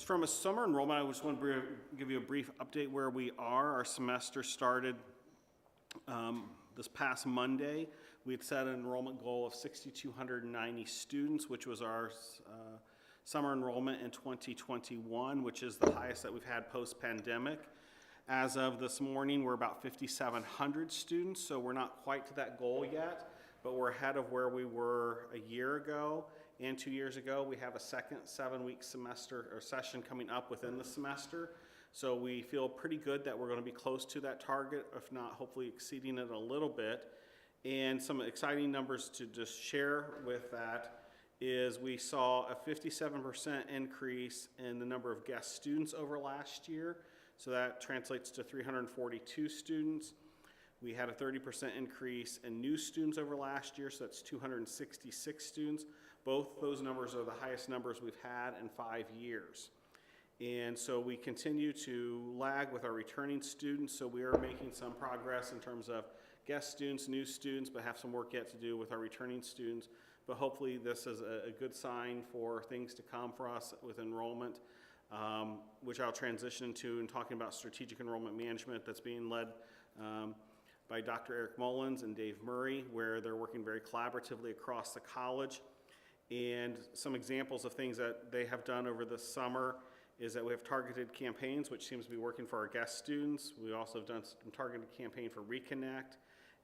From a summer enrollment, I just want to give you a brief update where we are. Our semester started this past Monday. We had set an enrollment goal of 6,290 students, which was our summer enrollment in 2021, which is the highest that we've had post-pandemic. As of this morning, we're about 5,700 students, so we're not quite to that goal yet, but we're ahead of where we were a year ago and 2 years ago. We have a second 7-week semester or session coming up within the semester. So we feel pretty good that we're going to be close to that target, if not hopefully exceeding it a little bit. And some exciting numbers to just share with that is we saw a 57% increase in the number of guest students over last year. So that translates to 342 students. We had a 30% increase in new students over last year, so that's 266 students. Both those numbers are the highest numbers we've had in 5 years. And so we continue to lag with our returning students, so we are making some progress in terms of guest students, new students, but have some work yet to do with our returning students. But hopefully this is a good sign for things to come for us with enrollment, which I'll transition to in talking about strategic enrollment management that's being led by Dr. Eric Mullins and Dave Murray, where they're working very collaboratively across the college. And some examples of things that they have done over the summer is that we have targeted campaigns, which seems to be working for our guest students. We also have done some targeted campaign for Reconnect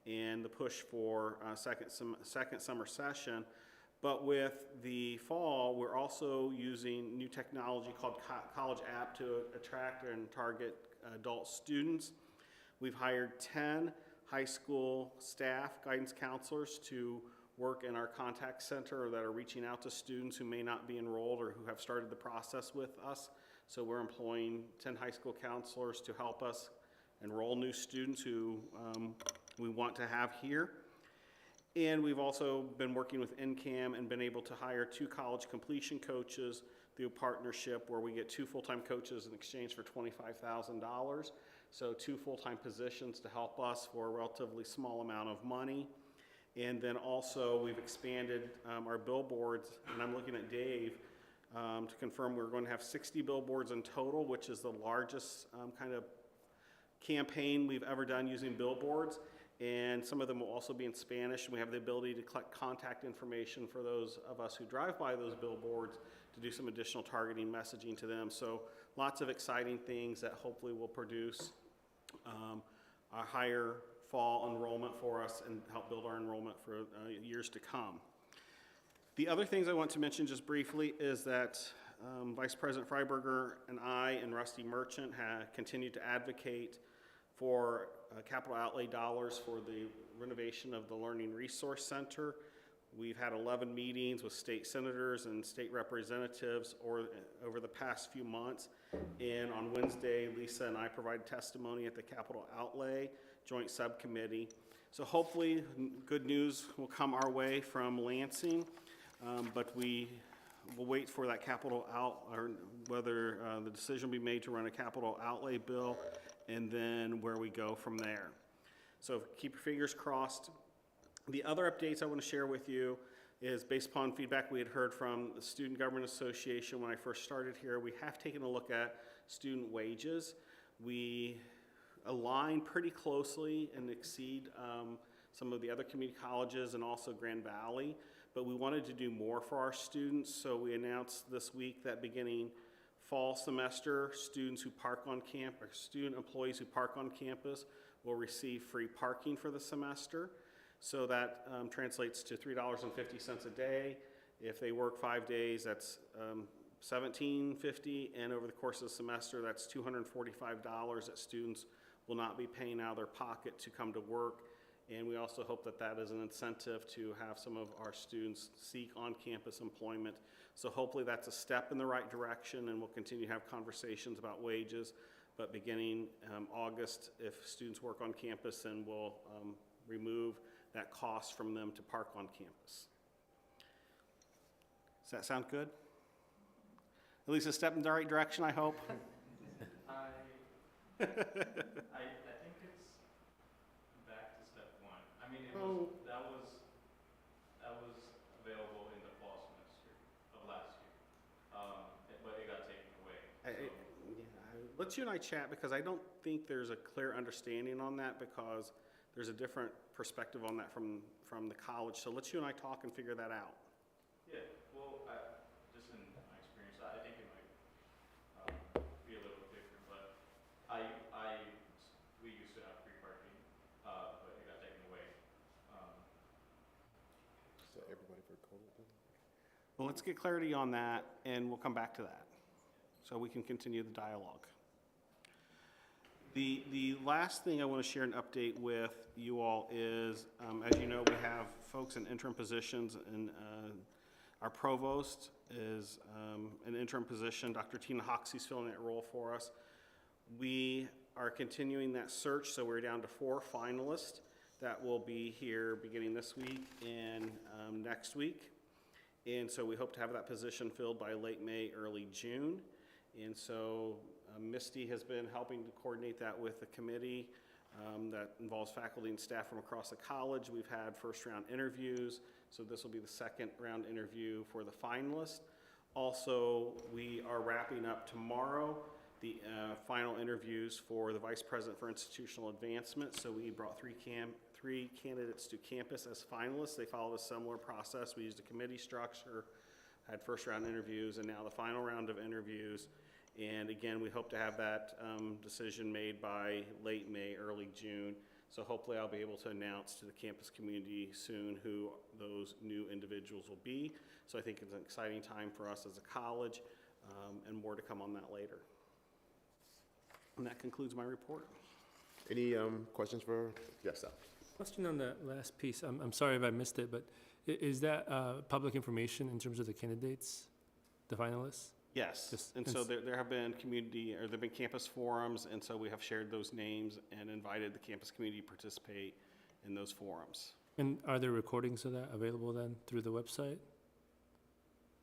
and the push for second summer session. But with the fall, we're also using new technology called College App to attract and target adult students. We've hired 10 high school staff guidance counselors to work in our contact center that are reaching out to students who may not be enrolled or who have started the process with us. So we're employing 10 high school counselors to help us enroll new students who we want to have here. And we've also been working with NCAM and been able to hire 2 college completion coaches through a partnership where we get 2 full-time coaches in exchange for $25,000. So 2 full-time positions to help us for a relatively small amount of money. And then also we've expanded our billboards, and I'm looking at Dave to confirm we're going to have 60 billboards in total, which is the largest kind of campaign we've ever done using billboards. and some of them will also be in Spanish, and we have the ability to collect contact information for those of us who drive by those billboards to do some additional targeting messaging to them. So lots of exciting things that hopefully will produce a higher fall enrollment for us and help build our enrollment for years to come. The other things I want to mention just briefly is that Vice President Freiberger and I and Rusty Merchant have continued to advocate for capital outlay dollars for the renovation of the Learning Resource Center. We've had 11 meetings with state senators and state representatives over the past few months. And on Wednesday, Lisa and I provided testimony at the Capital Outlay Joint Subcommittee. So hopefully good news will come our way from Lansing, but we will wait for that or whether the decision will be made to run a capital outlay bill, and then where we go from there. So keep your fingers crossed. The other updates I want to share with you is based upon feedback we had heard from the Student Government Association when I first started here. We have taken a look at student wages. We align pretty closely and exceed some of the other community colleges and also Grand Valley, but we wanted to do more for our students, so we announced this week that beginning fall semester, students who park on campus, or student employees who park on campus will receive free parking for the semester. So that translates to $3.50 a day. If they work 5 days, that's $17.50, and over the course of the semester, that's $245 that students will not be paying out of their pocket to come to work. And we also hope that that is an incentive to have some of our students seek on-campus employment. So hopefully that's a step in the right direction, and we'll continue to have conversations about wages. But beginning August, if students work on campus, then we'll remove that cost from them to park on campus. Does that sound good? At least a step in the right direction, I hope. I think it's back to step one. I mean, that was available in the fall semester of last year, but it got taken away. Let's you and I chat, because I don't think there's a clear understanding on that, because there's a different perspective on that from the college. So let's you and I talk and figure that out. Yeah, well, just in my experience, I think it might be a little different, but we used to have free parking, but it got taken away. So everybody for COVID? Well, let's get clarity on that, and we'll come back to that, so we can continue the dialogue. The last thing I want to share an update with you all is, as you know, we have folks in interim positions, and our provost is an interim position. Dr. Tina Hoxie's filling that role for us. We are continuing that search, so we're down to 4 finalists that will be here beginning this week and next week. And so we hope to have that position filled by late May, early June. And so Misty has been helping to coordinate that with the committee that involves faculty and staff from across the college. We've had first round interviews, so this will be the second round interview for the finalists. Also, we are wrapping up tomorrow the final interviews for the Vice President for Institutional Advancement. So we brought three candidates to campus as finalists. They followed a similar process. We used a committee structure, had first round interviews, and now the final round of interviews. And again, we hope to have that decision made by late May, early June. So hopefully I'll be able to announce to the campus community soon who those new individuals will be. So I think it's an exciting time for us as a college, and more to come on that later. And that concludes my report. Any questions for, yes, sir? Question on that last piece. I'm sorry if I missed it, but is that public information in terms of the candidates, the finalists? Yes, and so there have been campus forums, and so we have shared those names and invited the campus community to participate in those forums. And are there recordings of that available then through the website?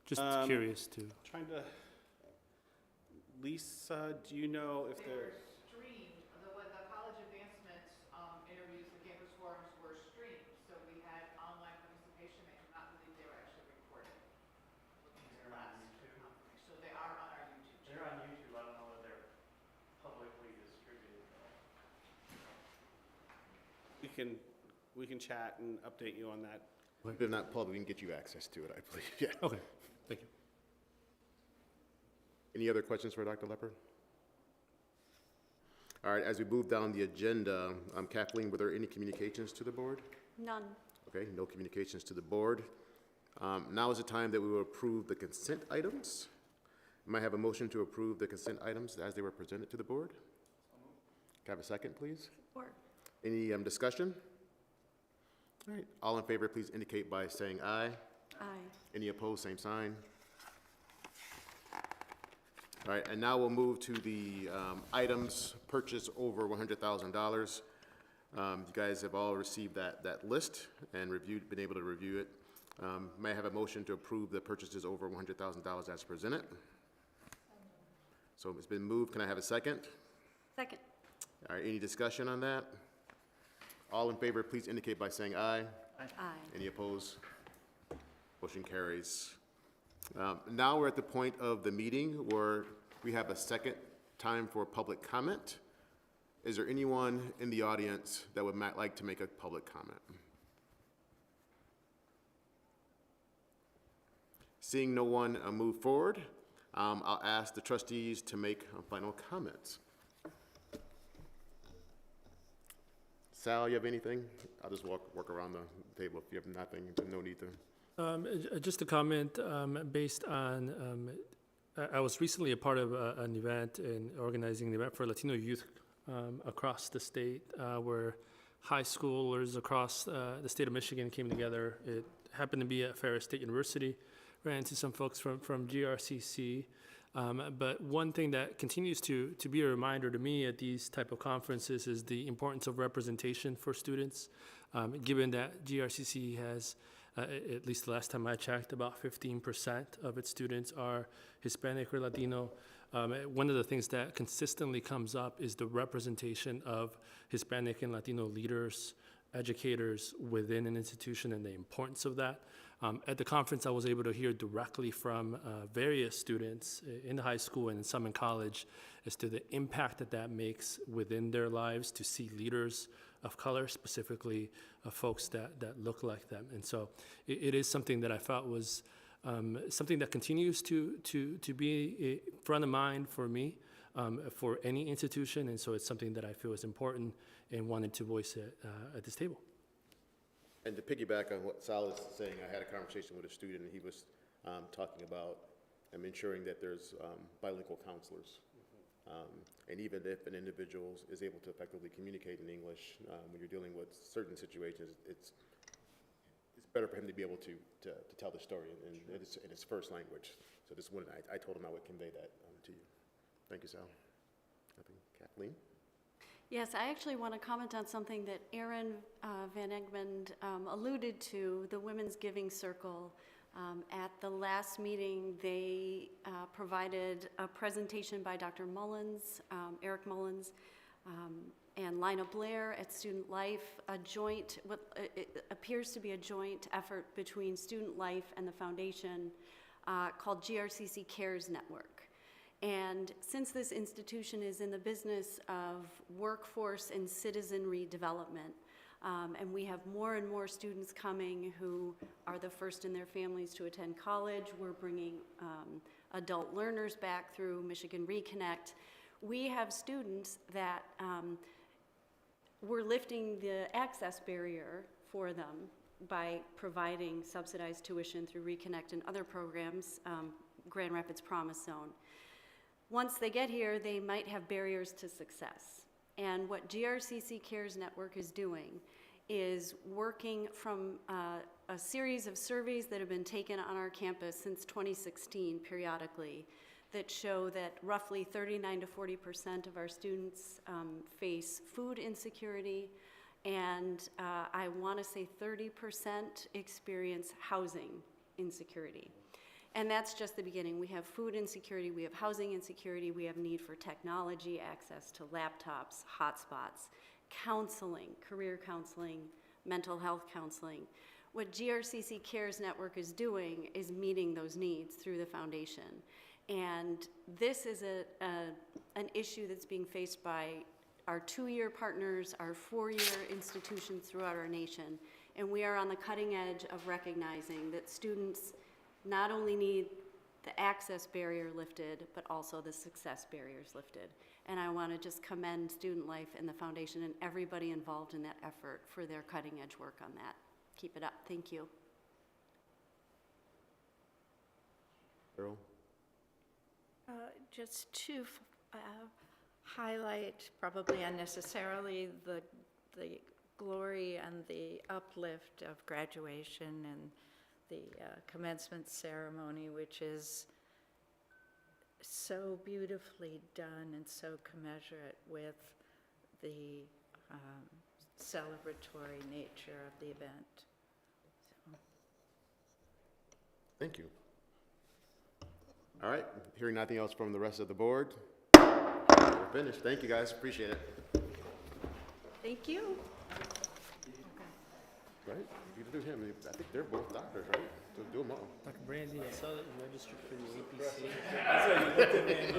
Just curious too. Lisa, do you know if there? Streamed, the college advancement interviews, the campus forums were streamed, so we had online participation. I do not believe they were actually recorded. They're on YouTube. So they are on our YouTube channel. They're on YouTube. I don't know if they're publicly distributed though. We we can chat and update you on that. If they're not public, we can get you access to it, I believe, yeah. Okay, thank you. Any other questions for Dr. Leopard? All right, as we move down the agenda, Kathleen, were there any communications to the board? None. Okay, no communications to the board. Now is the time that we will approve the consent items. May I have a motion to approve the consent items as they were presented to the board? Can I have a second, please? Or Any discussion? All right, all in favor, please indicate by saying aye. Aye. Any opposed, same sign. All right, and now we'll move to the items purchased over $100,000. You guys have all received that list and been able to review it. May I have a motion to approve the purchases over $100,000 as presented? So it's been moved. Can I have a second? Second. All right, any discussion on that? All in favor, please indicate by saying aye. Aye. Any opposed? Motion carries. Now we're at the point of the meeting where we have a second time for public comment. Is there anyone in the audience that would like to make a public comment? Seeing no one move forward, I'll ask the trustees to make final comments. Sal, you have anything? I'll just walk around the table. If you have nothing, no need to. Just a comment based on, I was recently a part of an event and organizing an event for Latino youth across the state where high schoolers across the state of Michigan came together. It happened to be at Ferris State University. Ran into some folks from GRCC. But one thing that continues to be a reminder to me at these type of conferences is the importance of representation for students, given that GRCC has, at least the last time I checked, about 15% of its students are Hispanic or Latino. One of the things that consistently comes up is the representation of Hispanic and Latino leaders, educators within an institution, and the importance of that. At the conference, I was able to hear directly from various students in high school and some in college as to the impact that makes within their lives to see leaders of color, specifically folks that look like them. And so it is something that I felt was something that continues to be front of mind for me, for any institution. And so it's something that I feel is important and wanted to voice it at this table. And to piggyback on what Sal is saying, I had a conversation with a student, and he was talking about ensuring that there's bilingual counselors. And even if an individual is able to effectively communicate in English, when you're dealing with certain situations, it's better for him to be able to tell the story in his first language. So this one, I told him I would convey that to you. Thank you, Sal. Kathleen? Yes, I actually want to comment on something that Aaron Van Egmond alluded to, the Women's Giving Circle. At the last meeting, they provided a presentation by Dr. Mullins, Eric Mullins, and Lina Blair at Student Life, what it appears to be a joint effort between Student Life and the foundation called GRCC Cares Network. And since this institution is in the business of workforce and citizenry development, and we have more and more students coming who are the first in their families to attend college, we're bringing adult learners back through Michigan Reconnect. We have students that we're lifting the access barrier for them by providing subsidized tuition through Reconnect and other programs, Grand Rapids Promise Zone. Once they get here, they might have barriers to success. And what GRCC Cares Network is doing is working from a series of surveys that have been taken on our campus since 2016 periodically that show that roughly 39 to 40% of our students face food insecurity, and I want to say 30% experience housing insecurity. And that's just the beginning. We have food insecurity, we have housing insecurity, we have need for technology, access to laptops, hotspots, counseling, career counseling, mental health counseling. What GRCC Cares Network is doing is meeting those needs through the foundation. And this is an issue that's being faced by our 2-year partners, our 4-year institutions throughout our nation. And we are on the cutting edge of recognizing that students not only need the access barrier lifted, but also the success barriers lifted. And I want to just commend Student Life and the foundation and everybody involved in that effort for their cutting edge work on that. Keep it up. Thank you. Earl? Just to highlight, probably unnecessarily, the glory and the uplift of graduation and the commencement ceremony, which is so beautifully done and so commensurate with the celebratory nature of the event. So. Thank you. All right, hearing nothing else from the rest of the board, we're finished. Thank you, guys. Appreciate it. Thank you. Right? You can do him. I think they're both doctors, right? So do them all. Dr. Brandy, I saw that you registered for the APC. That's why you looked at me and